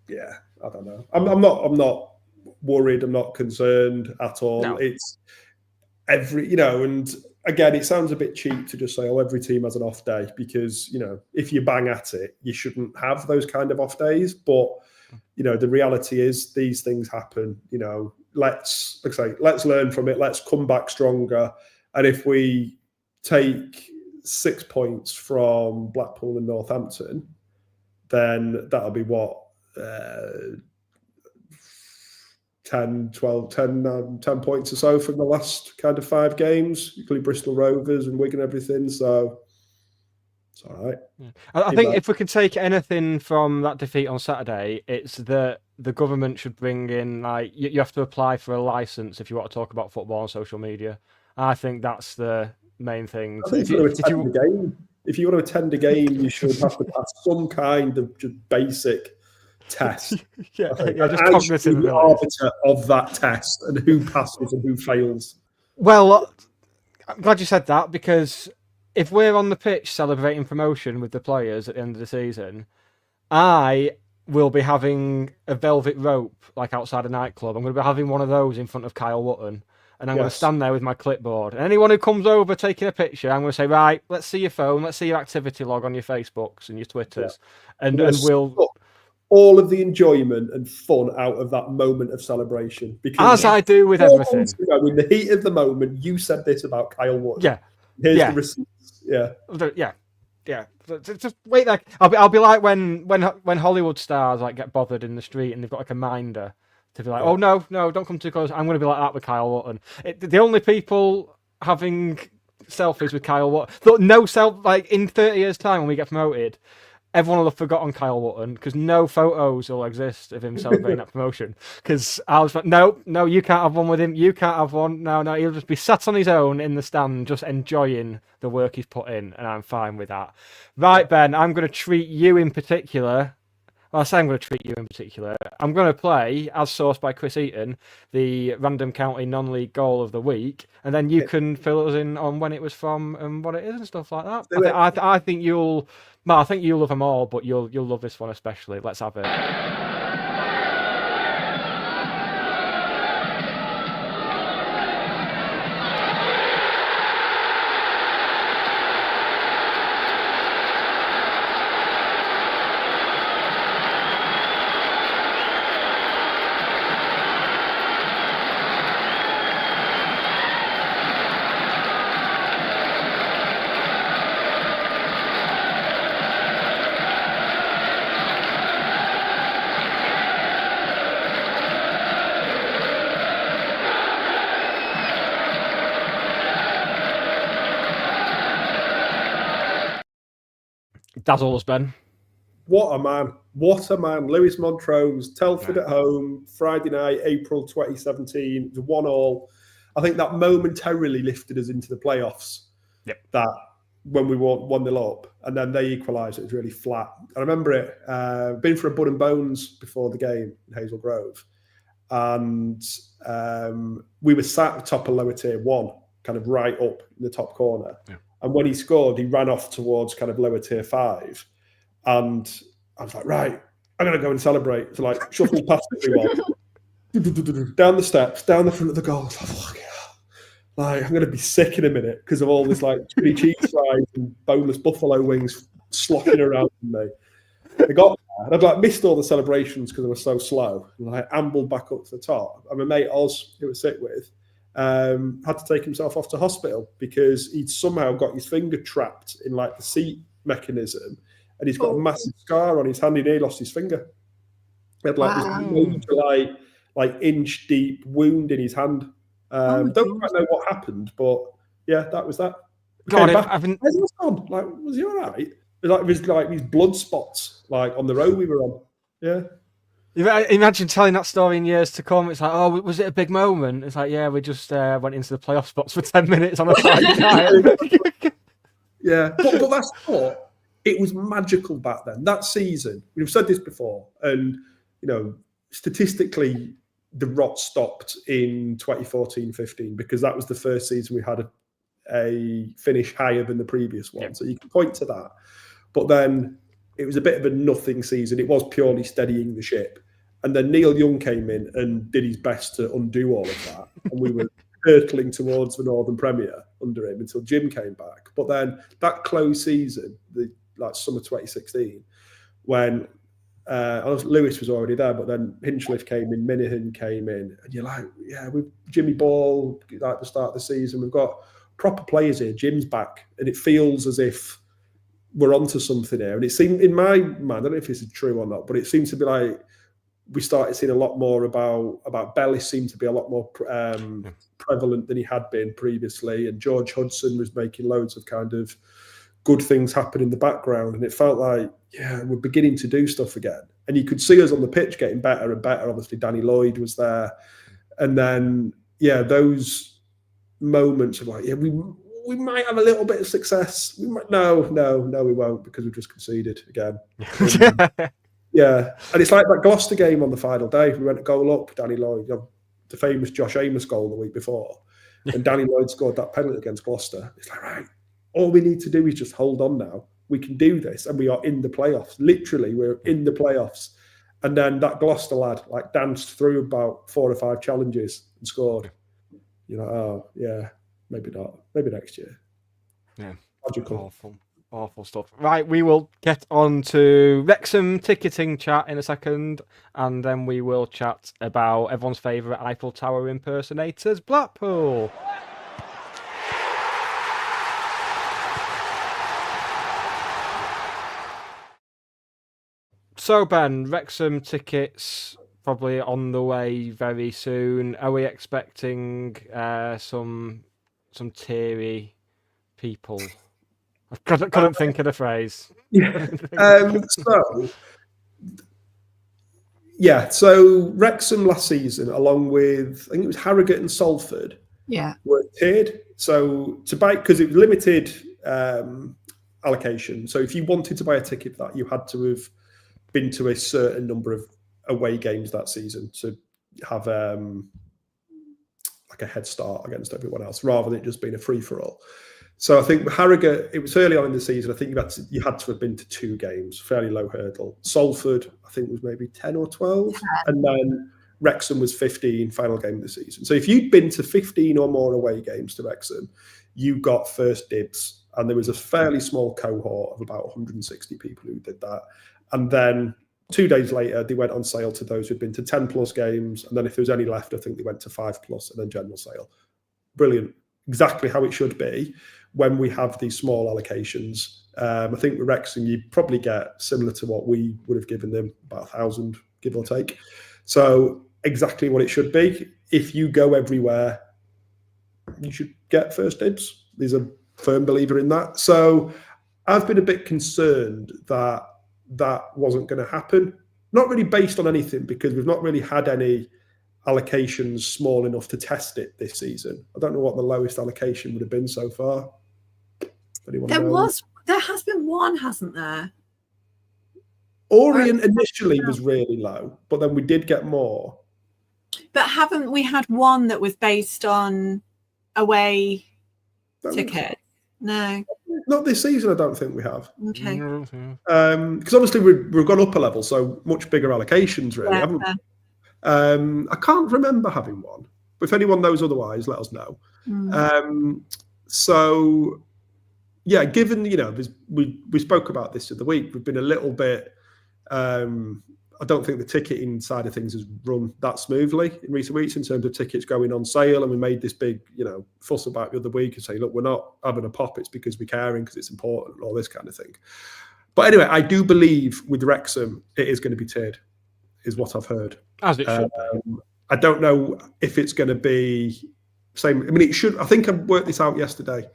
yeah, I don't know. I'm not worried. I'm not concerned at all.
No.
It's and again, it sounds a bit cheap to just say, oh, every team has an off day, because, if you bang at it, you shouldn't have those kind of off days. But, the reality is these things happen. Let's learn from it. Let's come back stronger. And if we take 6 points from Blackpool and Northampton, then that'll be what? 10 points or so from the last kind of 5 games, including Bristol Rovers and Wigan and everything. So it's all right.
Yeah. I think if we could take anything from that defeat on Saturday, it's that the government should bring in, like, you have to apply for a license if you want to talk about football on social media. I think that's the main thing.
If you want to attend a game, you should have to pass some kind of just basic test.
Just
cognitive the arbiter of that test and who passes and who fails.
Well, I'm glad you said that, because if we're on the pitch celebrating promotion with the players at the end of the season, I will be having a velvet rope like outside a nightclub. I'm going to be having one of those in front of Kyle Wootton, and I'm going to stand there with my clipboard. And anyone who comes over taking a picture, I'm going to say, right, let's see your phone, let's see your activity log on your Facebooks and your Twitters, and we'll
all of the enjoyment and fun out of that moment of celebration. Because
as I do with everything.
In the heat of the moment, you said this about Kyle Wootton.
Yeah.
Here's the receipts.
Yeah. Just wait there. I'll be like when Hollywood stars like get bothered in the street and they've got like a minder to be like, oh no, don't come too close. I'm going to be like that with Kyle Wootton. The only people having selfies with Kyle Wootton, like in 30 years' time when we get promoted, everyone will have forgotten Kyle Wootton, because no photos will exist of him celebrating that promotion. Because I was like, no, you can't have one with him. You can't have one. No, he'll just be sat on his own in the stand, just enjoying the work he's put in, and I'm fine with that. Right, Ben, I'm going to treat you in particular. Well, I say I'm going to treat you in particular. I'm going to play, as sourced by Chris Eaton, the random county non-league goal of the week, and then you can fill us in on when it was from and what it is and stuff like that. I think you'll love them all, but you'll love this one especially. Let's have it. Dazzles, Ben.
What a man. Lewis Montrose, Telford at home, Friday night, April 2017. It was 1-1. I think that momentarily lifted us into the playoffs.
Yep.
That when we won 1-0 up, and then they equalised, it was really flat. I remember it. Been for a Bud and Bones before the game in Hazel Grove. And we were sat top of lower tier 1, kind of right up in the top corner.
Yeah.
And when he scored, he ran off towards kind of lower tier 5. And I was like, right, I'm going to go and celebrate. So like shuffle past everyone, down the steps, down the front of the goal. Like, fucking hell. Like, I'm going to be sick in a minute because of all this like chili cheese fries and boneless buffalo wings sloshing around me. I got there and I'd like missed all the celebrations because I was so slow. And I ambled back up to the top. And my mate Oz, who I sit with, had to take himself off to hospital because he'd somehow got his finger trapped in like the seat mechanism, and he's got a massive scar on his hand. He nearly lost his finger. He had like this major, like inch deep wound in his hand. Don't quite know what happened, but yeah, that was that.
God,
Where's my son? Like, was he all right? It was like these blood spots, like on the road we were on. Yeah.
Imagine telling that story in years to come. It's like, oh, was it a big moment? It's like, yeah, we just went into the playoff spots for 10 minutes on a Friday night.
Yeah, but that's what it was magical back then. That season, we've said this before, and you know, statistically, the rot stopped in 2014-15 because that was the first season we had a finish higher than the previous one. So you can point to that. But then it was a bit of a nothing season. It was purely steadying the ship. And then Neil Young came in and did his best to undo all of that. And we were hurtling towards the Northern Premier under him until Jim came back. But then that close season, like summer 2016, when Lewis was already there, but then Hinchliffe came in, Minahan came in, and you're like, yeah, with Jimmy Ball, like the start of the season, we've got proper players here. Jim's back, and it feels as if we're onto something here. And it seemed, in my mind, I don't know if this is true or not, but it seems to be like we started seeing a lot more about Bellis seemed to be a lot more prevalent than he had been previously, and George Hudson was making loads of kind of good things happen in the background, and it felt like, yeah, we're beginning to do stuff again. And you could see us on the pitch getting better and better. Obviously, Danny Lloyd was there, and then those moments of like, yeah, we might have a little bit of success. We might, no, we won't because we've just conceded again. Yeah, and it's like that Gloucester game on the final day. We went a goal up, Danny Lloyd, the famous Josh Amos goal the week before, and Danny Lloyd scored that penalty against Gloucester. It's like, right, all we need to do is just hold on now. We can do this, and we are in the playoffs. Literally, we're in the playoffs. And then that Gloucester lad like danced through about 4 or 5 challenges and scored. You're like, oh yeah, maybe not. Maybe next year.
Yeah,
magical.
Awful stuff. Right, we will get on to Wrexham ticketing chat in a second, and then we will chat about everyone's favourite Eiffel Tower impersonators, Blackpool. So Ben, Wrexham tickets probably on the way very soon. Are we expecting some teary people? I couldn't think of the phrase.
So Wrexham last season, along with I think it was Harrogate and Salford, were tiered. So to buy, because it was limited allocation. So if you wanted to buy a ticket for that, you had to have been to a certain number of away games that season to have like a head start against everyone else, rather than it just being a free for all. So I think Harrogate, it was early on in the season. I think you had to have been to 2 games, fairly low hurdle. Salford, I think, was maybe 10 or 12. And then Wrexham was 15, final game of the season. So if you'd been to 15 or more away games to Wrexham, you got first dibs. And there was a fairly small cohort of about 160 people who did that. And then 2 days later, they went on sale to those who'd been to 10 plus games. And then if there was any left, I think they went to 5 plus and then general sale. Brilliant. Exactly how it should be when we have these small allocations. I think with Wrexham, you probably get similar to what we would have given them, about 1,000, give or take. So exactly what it should be. If you go everywhere, you should get first dibs. There's a firm believer in that. So I've been a bit concerned that that wasn't going to happen. Not really based on anything, because we've not really had any allocations small enough to test it this season. I don't know what the lowest allocation would have been so far.
There has been one, hasn't there?
Orient initially was really low, but then we did get more.
But haven't we had one that was based on away ticket? No.
Not this season, I don't think we have.
Okay.
Because obviously we've gone up a level, so much bigger allocations, really,
Yeah,
haven't we? I can't remember having one. But if anyone knows otherwise, let us know. So, yeah, given, we spoke about this the other week, we've been a little bit... I don't think the ticketing side of things has run that smoothly in recent weeks in terms of tickets going on sale. And we made this big, fuss about the other week and say, look, we're not having a pop. It's because we're caring, because it's important, and all this kind of thing. But anyway, I do believe with Wrexham, it is going to be tiered, is what I've heard.
As it should be.
I don't know if it's going to be same. I mean, it should. I think I worked this out yesterday.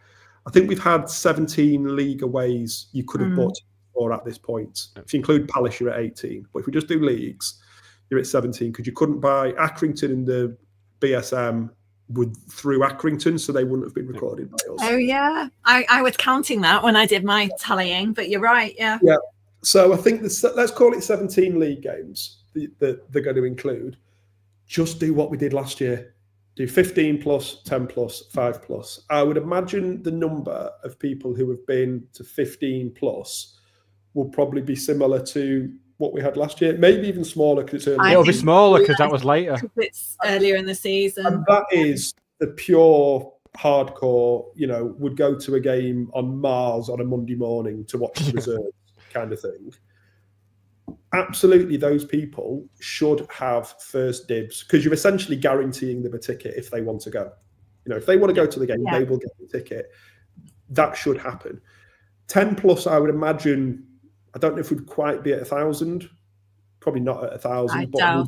I think we've had 17 league aways you could have bought or at this point. If you include Palace, you're at 18. But if we just do leagues, you're at 17 because you couldn't buy Accrington in the BSM through Accrington, so they wouldn't have been recorded by us.
Oh, yeah. I was counting that when I did my tallying, but you're right, yeah.
Yeah. So I think let's call it 17 league games that they're going to include. Just do what we did last year. Do 15 plus, 10 plus, 5 plus. I would imagine the number of people who have been to 15 plus will probably be similar to what we had last year. Maybe even smaller because it's early.
It'll be smaller because that was later.
It's earlier in the season.
And that is the pure hardcore, would go to a game on Mars on a Monday morning to watch the reserves kind of thing. Absolutely, those people should have first dibs because you're essentially guaranteeing them a ticket if they want to go. If they want to go to the game, they will get the ticket. That should happen. 10 plus, I would imagine. I don't know if we'd quite be at 1,000. Probably not at 1,000, but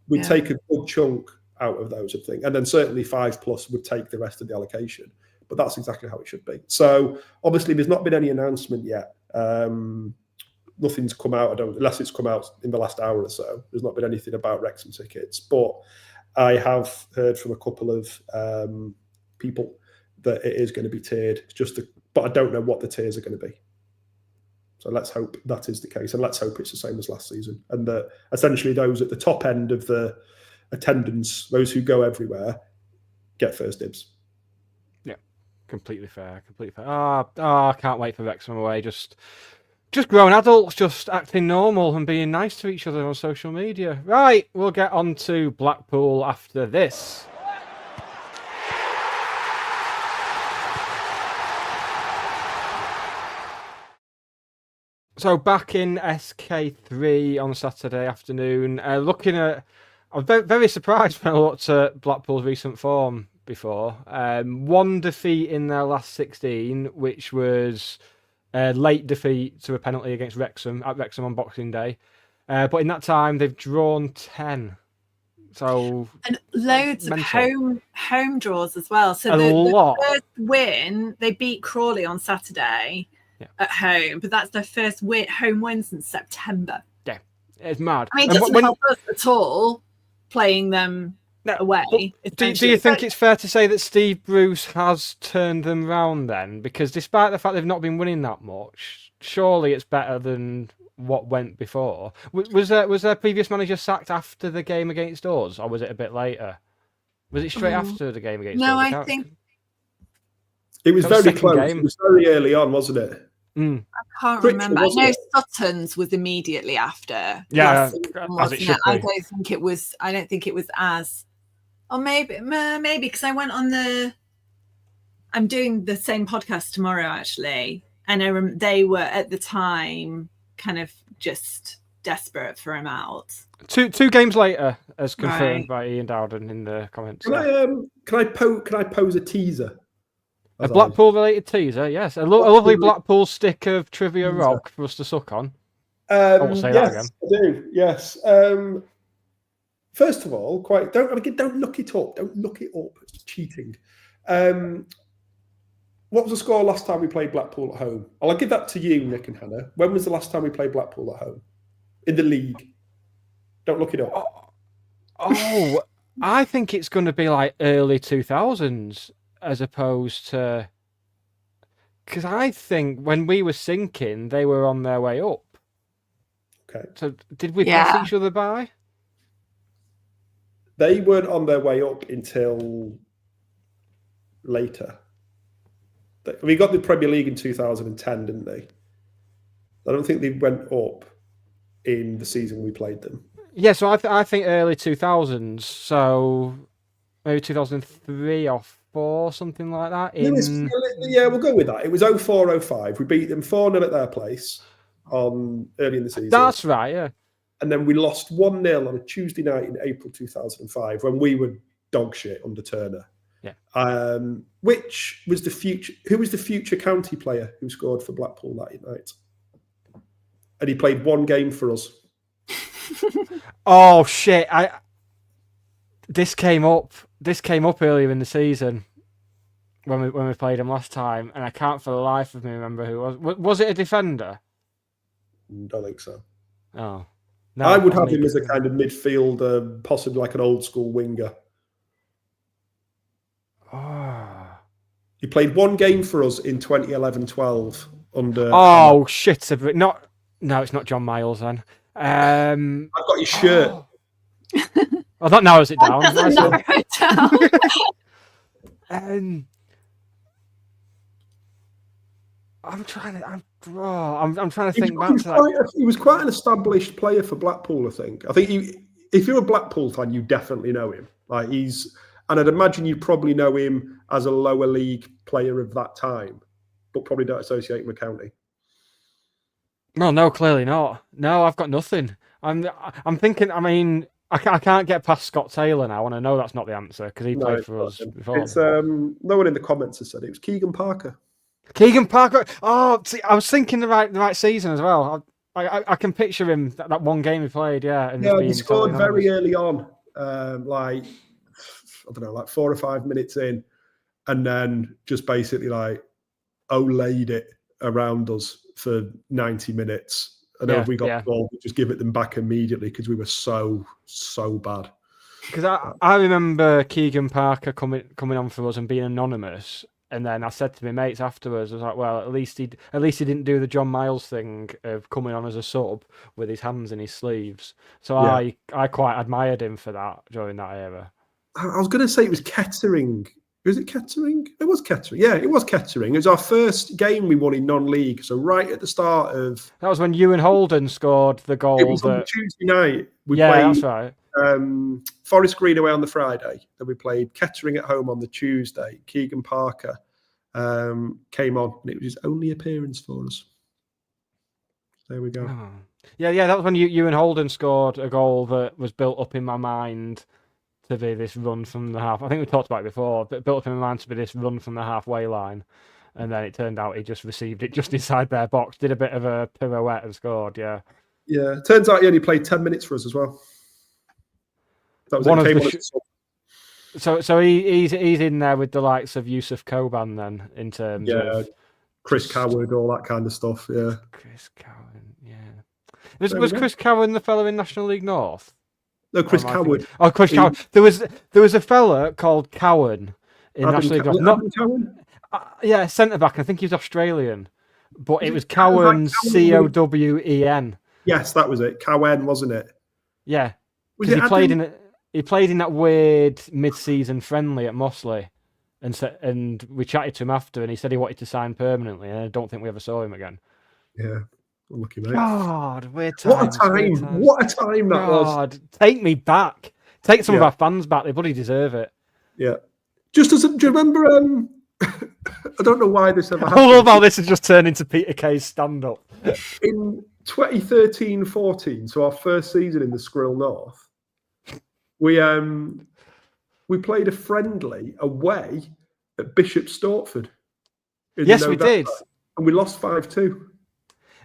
we'd take a good chunk out of those, I think. And then certainly 5 plus would take the rest of the allocation. But that's exactly how it should be. So obviously, there's not been any announcement yet. Nothing's come out, unless it's come out in the last hour or so. There's not been anything about Wrexham tickets. But I have heard from a couple of people that it is going to be tiered. But I don't know what the tiers are going to be. So let's hope that is the case. And let's hope it's the same as last season. And that essentially those at the top end of the attendance, those who go everywhere, get first dibs.
Yeah, completely fair. I can't wait for Wrexham away. Just grown adults just acting normal and being nice to each other on social media. Right, we'll get on to Blackpool after this. So back in SK3 on Saturday afternoon, looking at... I was very surprised when I looked at Blackpool's recent form before. One defeat in their last 16, which was... late defeat to a penalty against Wrexham at Wrexham on Boxing Day, but in that time they've drawn 10. So
and loads of home draws as well. So
the
first win, they beat Crawley on Saturday at home, but that's their first home win since September.
Yeah, it's mad.
I mean, it doesn't help us at all playing them away.
Do you think it's fair to say that Steve Bruce has turned them round then? Because despite the fact they've not been winning that much, surely it's better than what went before. Was their previous manager sacked after the game against us, or was it a bit later? Was it straight after the game against us?
No, I think
it was very close. Game. It was very early on, wasn't it?
I can't remember. I know Sutton's was immediately after.
Yeah, as it should be.
I don't think it was as. Or maybe because I went on I'm doing the same podcast tomorrow actually, and they were at the time kind of just desperate for him out.
Two games later, as confirmed by Ian Dowden in the comments.
Can I pose a teaser?
A Blackpool related teaser, yes. A lovely Blackpool stick of trivia rock for us to suck on. I will say that again.
I do. Yes. First of all, don't look it up. Don't look it up. It's cheating. What was the score last time we played Blackpool at home? I'll give that to you, Nick and Hannah. When was the last time we played Blackpool at home in the league? Don't look it up.
Oh, I think it's going to be like early 2000s as opposed to... Because I think when we were sinking, they were on their way up.
Okay.
So did we pass each other by?
They weren't on their way up until later. We got the Premier League in 2010, didn't they? I don't think they went up in the season we played them.
Yeah, so I think early 2000s, so maybe 2003 or 4, something like that.
Yeah, we'll go with that. It was 04-05. We beat them 4-0 at their place early in the season.
That's right, yeah.
And then we lost 1-0 on a Tuesday night in April 2005 when we were dog shit under Turner.
Yeah.
Which was the future? Who was the future county player who scored for Blackpool that night? And he played 1 game for us.
Oh shit! This came up earlier in the season when we played him last time, and I can't for the life of me remember who it was. Was it a defender?
Don't think so.
Oh, no,
I would have him as a kind of midfielder, possibly like an old school winger.
Oh.
He played 1 game for us in 2011-12 under.
Oh shit! No, it's not John Miles then.
I've got his shirt.
Oh, that narrows it down.
Doesn't narrow it down.
I'm trying to think back to that.
He was quite an established player for Blackpool, I think. If you're a Blackpool fan, you definitely know him. And I'd imagine you probably know him as a lower league player of that time, but probably don't associate him with county.
No, clearly not. No, I've got nothing. I'm thinking. I mean, I can't get past Scott Taylor now, and I know that's not the answer because he played for us before.
It's no one in the comments has said it was Keegan Parker.
Keegan Parker. Oh, see, I was thinking the right season as well. I can picture him that 1 game he played. Yeah, and
he scored very early on, like 4 or 5 minutes in, and then just basically laid it around us for 90 minutes. And then if we got the ball, we just give it them back immediately because we were so bad.
Because I remember Keegan Parker coming on for us and being anonymous, and then I said to my mates afterwards, I was like, well, at least he didn't do the John Miles thing of coming on as a sub with his hands in his sleeves. So I quite admired him for that during that era.
I was going to say it was Kettering. Was it Kettering? It was Kettering. Yeah, it was Kettering. It was our first game we won in non-league. So right at the start of...
That was when Ewan Holden scored the goal.
It was on Tuesday night. We played,
that's right.
Forest Green away on the Friday. Then we played Kettering at home on the Tuesday. Keegan Parker came on, and it was his only appearance for us. There we go.
Oh. Yeah, that was when Ewan Holden scored a goal that was built up in my mind to be this run from the half. I think we talked about it before, but built up in my mind to be this run from the halfway line. And then it turned out he just received it just inside their box, did a bit of a pirouette and scored, yeah.
Yeah, turns out he only played 10 minutes for us as well. That was
one of the So he's in there with the likes of Yusuf Koban then, in terms of...
Chris Coward, all that kind of stuff, yeah.
Chris Cowan, yeah. Was Chris Cowan the fellow in National League North?
No, Chris Coward.
Oh, Chris Cowan. There was a fella called Cowan in National League North.
Cowan?
Yeah, centre back. I think he was Australian, but it was Cowan, Cowen.
Yes, that was it. Cowen, wasn't it?
Yeah, because he played in that weird mid-season friendly at Mossley, and we chatted to him after, and he said he wanted to sign permanently, and I don't think we ever saw him again.
Yeah. Lucky mate.
God, weird times.
What a time that was.
Take me back. Take some of our fans back. They bloody deserve it.
Yeah. Do you remember? I don't know why this ever happened.
I love how this has just turned into Peter Kay's stand-up.
In 2013-14, so our first season in the Skrill North, we played a friendly away at Bishop Stortford.
Yes, we did.
And we lost 5-2.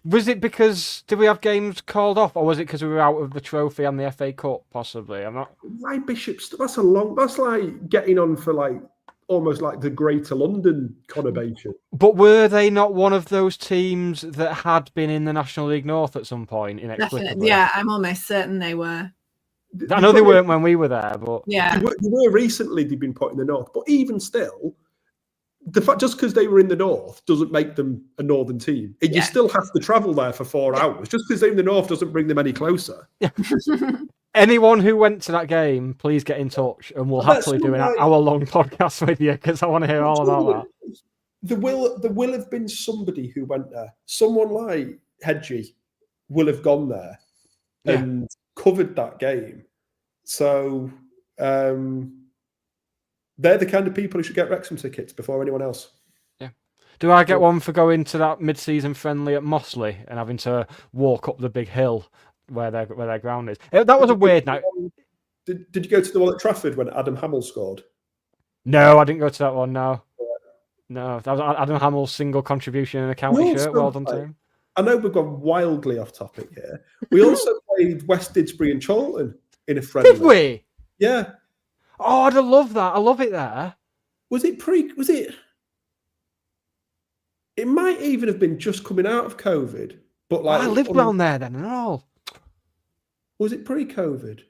Was it because did we have games called off, or was it because we were out of the trophy and the FA Cup? Possibly, I'm not.
Why Bishop's? That's like getting on for almost like the Greater London conurbation.
But were they not one of those teams that had been in the National League North at some point? Inexplicably.
Definitely. Yeah, I'm almost certain they were.
I know they weren't when we were there, but
yeah,
they were recently. They've been put in the North, but even still. The fact just because they were in the North doesn't make them a Northern team. You still have to travel there for 4 hours. Just because they're in the North doesn't bring them any closer.
Yeah. Anyone who went to that game, please get in touch, and we'll happily do an hour-long podcast with you because I want to hear all about that.
there will have been somebody who went there. Someone like Hedgie will have gone there and covered that game. So they're the kind of people who should get Wrexham tickets before anyone else.
Yeah. Do I get one for going to that mid-season friendly at Mossley and having to walk up the big hill where their ground is? That was a weird night.
Did you go to the one at Trafford when Adam Hamill scored?
No, I didn't go to that one. No, that was Adam Hamill's single contribution in a county shirt. Well done to him.
I know we've gone wildly off topic here. We also played West Didsbury and Charlton in a friendly.
Did we?
Yeah.
Oh, I'd love that. I love it there.
Was it? It might even have been just coming out of COVID, but like
I lived around there then and all.
Was it pre-COVID?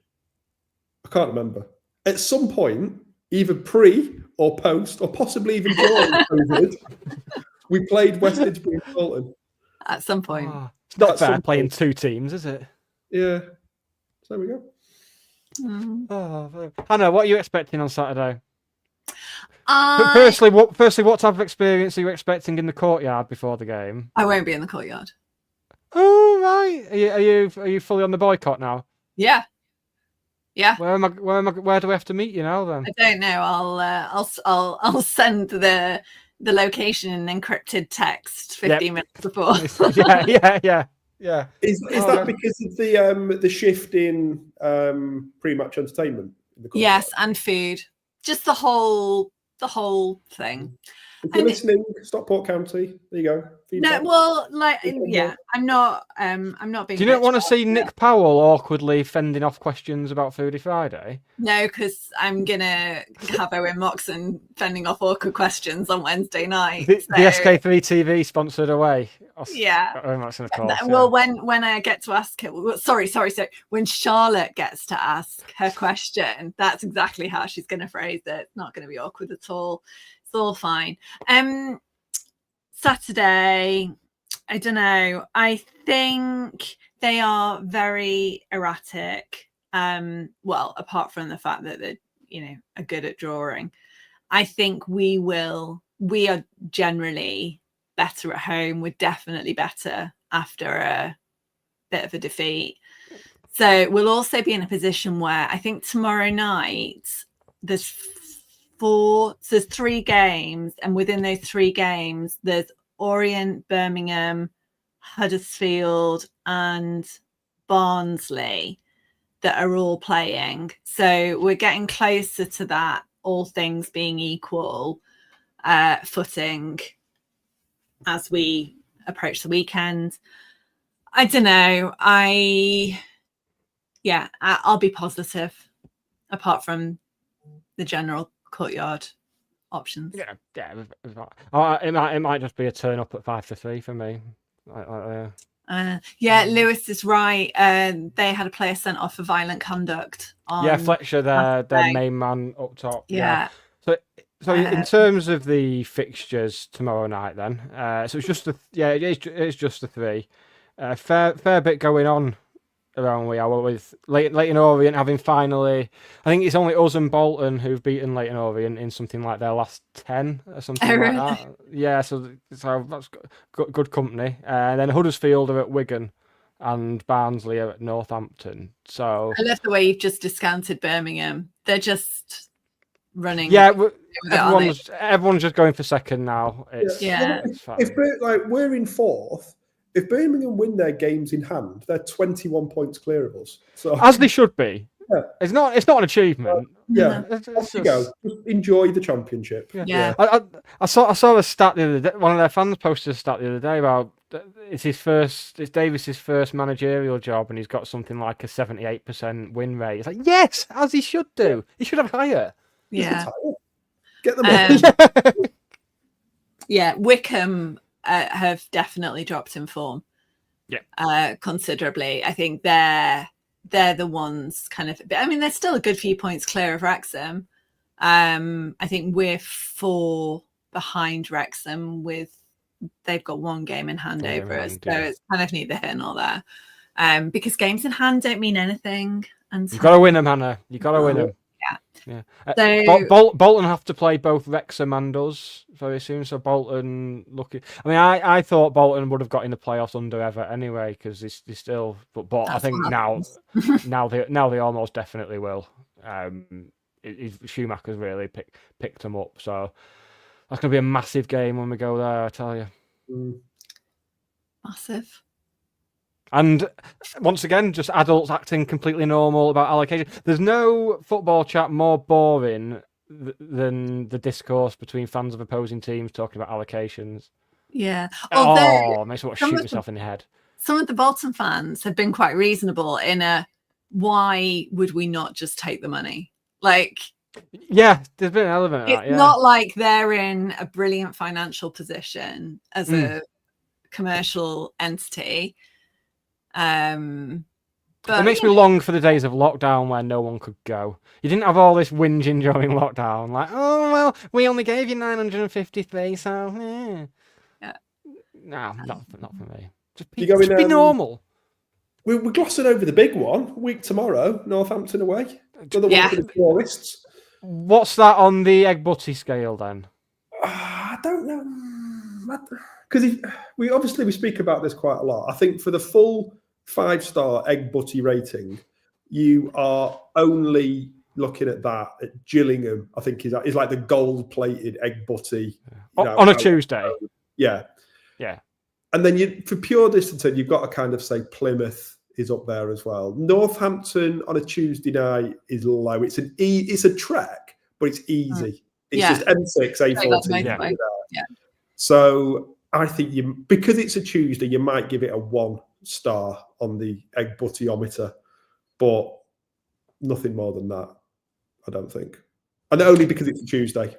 I can't remember. At some point, either pre or post, or possibly even during COVID, we played West Didsbury and Charlton.
At some point.
Oh, it's not fair playing two teams, is it?
Yeah. So there we go.
Oh, Hannah, what are you expecting on Saturday? Firstly, what type of experience are you expecting in the courtyard before the game?
I won't be in the courtyard.
Oh right, are you fully on the boycott now?
Yeah.
Where do we have to meet you now then?
I don't know. I'll send the location in encrypted text 15 minutes before.
Yeah. Is that because of the shift in pre-match entertainment?
Yes, and food. Just the whole thing.
If you're listening, Stockport County, there you go. Feedback.
No, well, I'm not being.
Do you not want to see Nick Powell awkwardly fending off questions about Foodie Friday?
No, because I'm gonna have Owen Moxon fending off awkward questions on Wednesday night.
The SK3 TV sponsored away.
Yeah.
Owen Moxon, of course.
Well, when I get to ask it, sorry. When Charlotte gets to ask her question, that's exactly how she's going to phrase it. It's not going to be awkward at all. It's all fine. Saturday, I don't know. I think they are very erratic. Well, apart from the fact that they're, are good at drawing. I think we are generally better at home. We're definitely better after a bit of a defeat. So we'll also be in a position where I think tomorrow night there's 3 games, and within those 3 games there's Orient, Birmingham, Huddersfield and Barnsley that are all playing. So we're getting closer to that, all things being equal, footing as we approach the weekend. I don't know. I'll be positive apart from the general courtyard options.
It might just be a turn up at 5-3 for me.
Lewis is right. They had a player sent off for violent conduct.
Fletcher, their main man up top.
Yeah.
So in terms of the fixtures tomorrow night, then, so it's just it's just the 3. Fair bit going on around we are with Leyton Orient having finally. I think it's only us and Bolton who've beaten Leyton Orient in something like their last 10 or something like that. Yeah, so that's good company. And then Huddersfield are at Wigan, and Barnsley are at Northampton. So
I love the way you've just discounted Birmingham. They're just running.
Yeah, everyone's just going for second now. It's fine.
If we're in 4th. If Birmingham win their games in hand, they're 21 points clear of us. So
as they should be. Yeah. It's not an achievement.
Off you go. Just enjoy the championship.
Yeah.
I saw a stat the other day. One of their fans posted a stat the other day about it's Davis's first managerial job, and he's got something like a 78% win rate. It's like, yes, as he should do. He should have higher.
Yeah.
Get them
on. Wickham have definitely dropped in form. Considerably. I think they're the ones kind of. I mean, they're still a good few points clear of Wrexham. I think we're 4 behind Wrexham. They've got 1 game in hand over us, so it's kind of neither here nor there. Because games in hand don't mean anything. And
you've got to win them, Hannah. You've got to win them. Yeah.
So-
Bolton have to play both Wrexham and us very soon. So Bolton I mean, I thought Bolton would have got in the playoffs under Everett anyway because they still. But I
That's
think
what
now they almost definitely will. Schumacher's really picked them up. So that's going to be a massive game when we go there. I tell you.
Massive.
And once again, just adults acting completely normal about allocation. There's no football chat more boring than the discourse between fans of opposing teams talking about allocations.
Yeah.
It makes me want to shoot myself in the head.
Some of the Bolton fans have been quite reasonable in why would we not just take the money? Like,
yeah, there's been an element of that.
It's not like they're in a brilliant financial position as a commercial entity. But
it makes me long for the days of lockdown where no one could go. You didn't have all this whinging during lockdown, like, oh well, we only gave you 953, so
yeah.
No, not for me. Just
be
normal.
We're glossing over the big one. Week tomorrow, Northampton away. Another one for the tourists.
What's that on the egg butty scale then?
I don't know, because we speak about this quite a lot. I think for the full 5-star egg butty rating, you are only looking at that at Gillingham. I think is like the gold-plated egg butty
on a Tuesday.
Yeah. And then for pure distance, you've got to kind of say Plymouth is up there as well. Northampton on a Tuesday night is low. It's a trek, but it's easy. It's just M6, A14.
Yeah.
So I think because it's a Tuesday, you might give it a 1 star on the egg buttyometer, but nothing more than that, I don't think. And only because it's a Tuesday.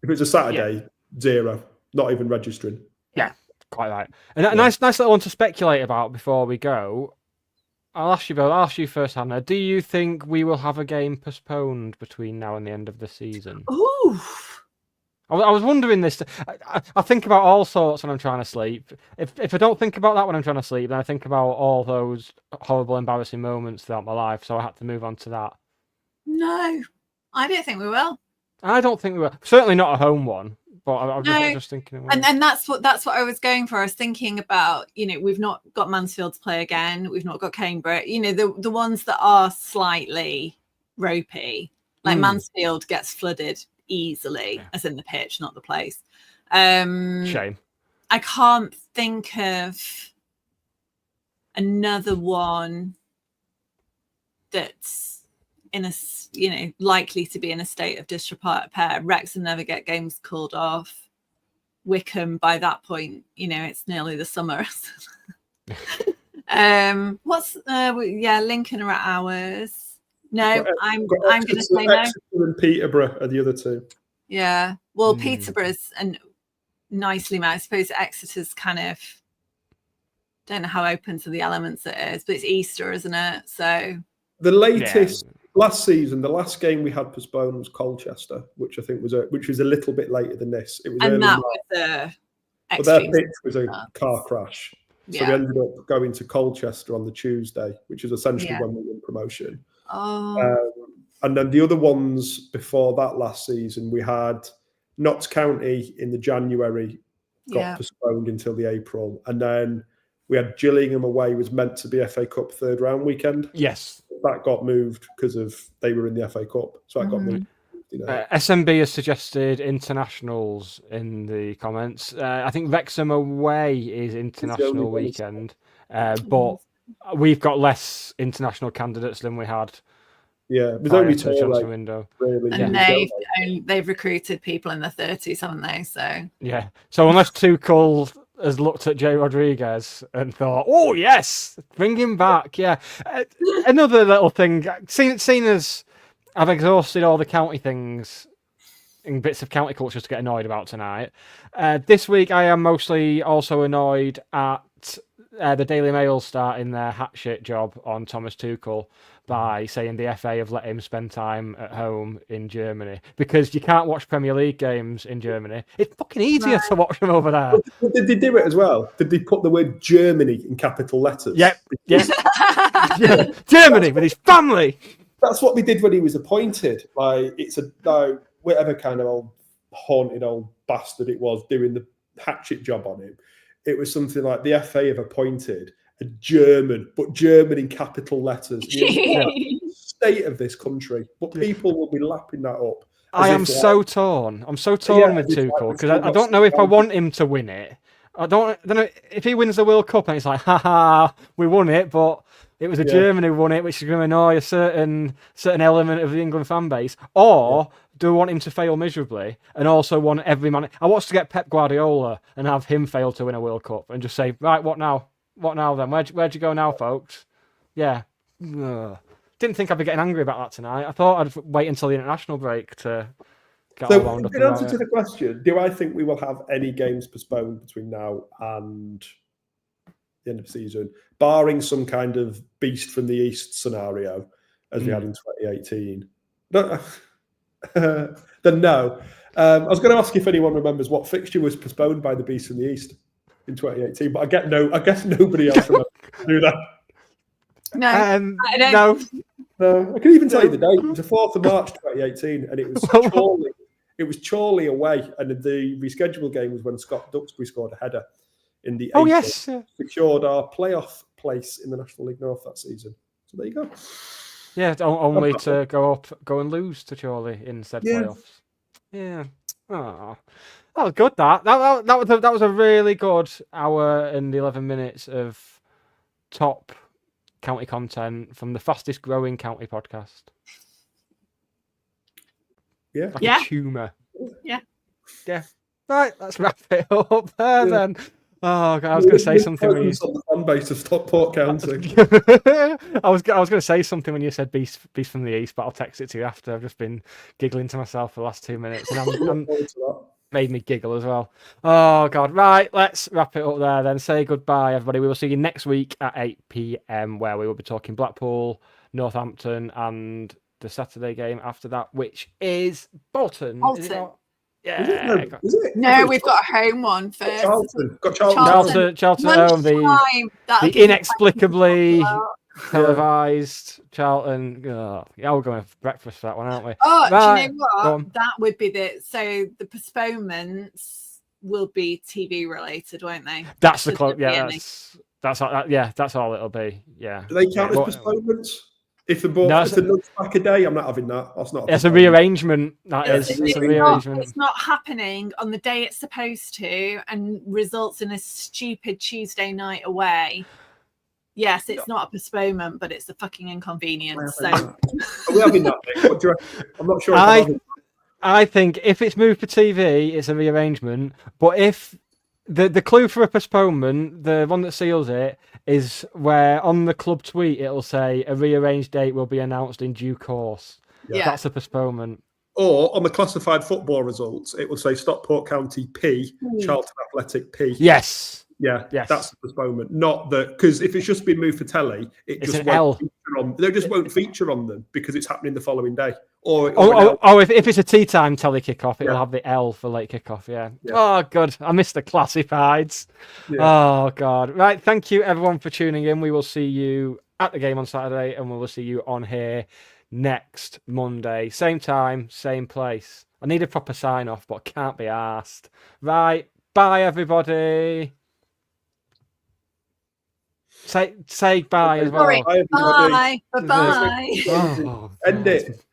If it's a Saturday, 0, not even registering.
Yeah, quite right. And a nice little one to speculate about before we go. I'll ask you first, Hannah. Do you think we will have a game postponed between now and the end of the season?
Ooh.
I was wondering this. I think about all sorts when I'm trying to sleep. If I don't think about that when I'm trying to sleep, then I think about all those horrible, embarrassing moments throughout my life. So I had to move on to that.
No, I don't think we will.
I don't think we will. Certainly not a home one. But I was just thinking.
And that's what I was going for. I was thinking about, we've not got Mansfield to play again. We've not got Cambridge. The ones that are slightly ropey, like Mansfield gets flooded easily, as in the pitch, not the place.
Shame.
I can't think of another one that's in a likely to be in a state of disrepair. Wrexham never get games called off. Wickham, by that point, it's nearly the summer. Lincoln are at ours. No, I'm going to say no.
Exeter and Peterborough are the other two.
Yeah, well, Peterborough's and nicely met. I suppose Exeter's kind of, don't know how open to the elements it is, but it's Easter, isn't it? So
the latest last season, the last game we had postponed was Colchester, which I think was a little bit later than this. It was,
and that was
but their pitch was a car crash. So we ended up going to Colchester on the Tuesday, which is essentially when we won promotion.
Oh.
And then the other ones before that last season, we had Notts County in the January, got postponed until the April. And then we had Gillingham away, was meant to be FA Cup 3rd round weekend.
Yes.
That got moved because they were in the FA Cup. So that got moved.
SMB has suggested internationals in the comments. I think Wrexham away is international weekend, but we've got less international candidates than we had.
Yeah, there's only
to the transfer window.
Really,
and they've recruited people in their 30s, haven't they?
So unless Tuchel has looked at Jay Rodriguez and thought, "Oh yes, bring him back." Yeah, another little thing. Seen as I've exhausted all the county things and bits of county culture to get annoyed about tonight. This week, I am mostly also annoyed at the Daily Mail starting their hatshit job on Thomas Tuchel by saying the FA have let him spend time at home in Germany because you can't watch Premier League games in Germany. It's fucking easier to watch them over there.
Did they do it as well? Did they put the word Germany in capital letters?
Yep. Yeah. Germany with his family.
That's what we did when he was appointed. Like, it's whatever kind of old haunted old bastard it was doing the hatchet job on him. It was something like the FA have appointed a German, but German in capital letters. The state of this country, but people will be lapping that up.
I am so torn. I'm so torn with Tuchel because I don't know if I want him to win it. I don't know if he wins the World Cup and it's like, haha, we won it, but it was a German who won it, which is going to annoy a certain element of the England fan base. Or do I want him to fail miserably and also want every man? I want to get Pep Guardiola and have him fail to win a World Cup and just say, right, what now? What now then? Where'd you go now, folks? Yeah. Ugh. Didn't think I'd be getting angry about that tonight. I thought I'd wait until the international break to get all wound up.
In answer to the question, do I think we will have any games postponed between now and the end of the season, barring some kind of beast from the east scenario, as we had in 2018? Then no. I was going to ask if anyone remembers what fixture was postponed by the beast from the east in 2018, but I guess nobody else remembers to do that.
No, I don't.
No, I can even tell you the date. It was the 4th of March 2018, and it was Chorley away, and the rescheduled game was when Scott Duxbury scored a header in the 8th, secured our playoff place in the National League North that season. So there you go. Yeah,
only to go and lose to Chorley in said playoffs. Yeah. Oh, that was good. That was a really good hour and 11 minutes of top county content from the fastest growing county podcast.
Yeah.
Like a tumour.
Yeah.
Yeah. Right, let's wrap it up there then. Oh God, I was going to say something when you
on the fan base of Stockport County.
I was going to say something when you said beast from the east, but I'll text it to you after. I've just been giggling to myself for the last 2 minutes, and I'm made me giggle as well. Oh God, right, let's wrap it up there then. Say goodbye, everybody. We will see you next week at 8 p.m. where we will be talking Blackpool, Northampton, and the Saturday game after that, which is Bolton. Is it not? Yeah.
Is it?
No, we've got a home one first.
Charlton at
home. The inexplicably televised Charlton. Oh, yeah, we're going for breakfast for that one, aren't we?
Oh, right. Do you know what? That would be the postponements will be TV related, won't they?
That's the club. Yeah, that's all it'll be. Yeah.
Do they count as postponements? If the nud's back a day, I'm not having that. That's not.
It's a rearrangement. It's a rearrangement.
It's not happening on the day it's supposed to, and results in a stupid Tuesday night away. Yes, it's not a postponement, but it's a fucking inconvenience. So,
are we having that? What do you reckon? I'm not sure.
I think if it's moved for TV, it's a rearrangement. But if the clue for a postponement, the one that seals it, is where on the club tweet it'll say a rearranged date will be announced in due course. Yeah. That's a postponement.
Or on the classified football results, it will say Stockport County P, Charlton Athletic P.
Yes.
Yeah, that's the postponement. Not that, because if it's just been moved for telly,
it's just won't
feature on. They just won't feature on them because it's happening the following day.
If it's a tea time telly kickoff, it'll have the L for late kickoff. Yeah. Oh, good. I missed the classifieds. Yeah. Oh God. Right. Thank you everyone for tuning in. We will see you at the game on Saturday, and we will see you on here next Monday, same time, same place. I need a proper sign off, but can't be asked. Right. Bye, everybody. Say bye as well.
Bye. Bye. Bye.
End it.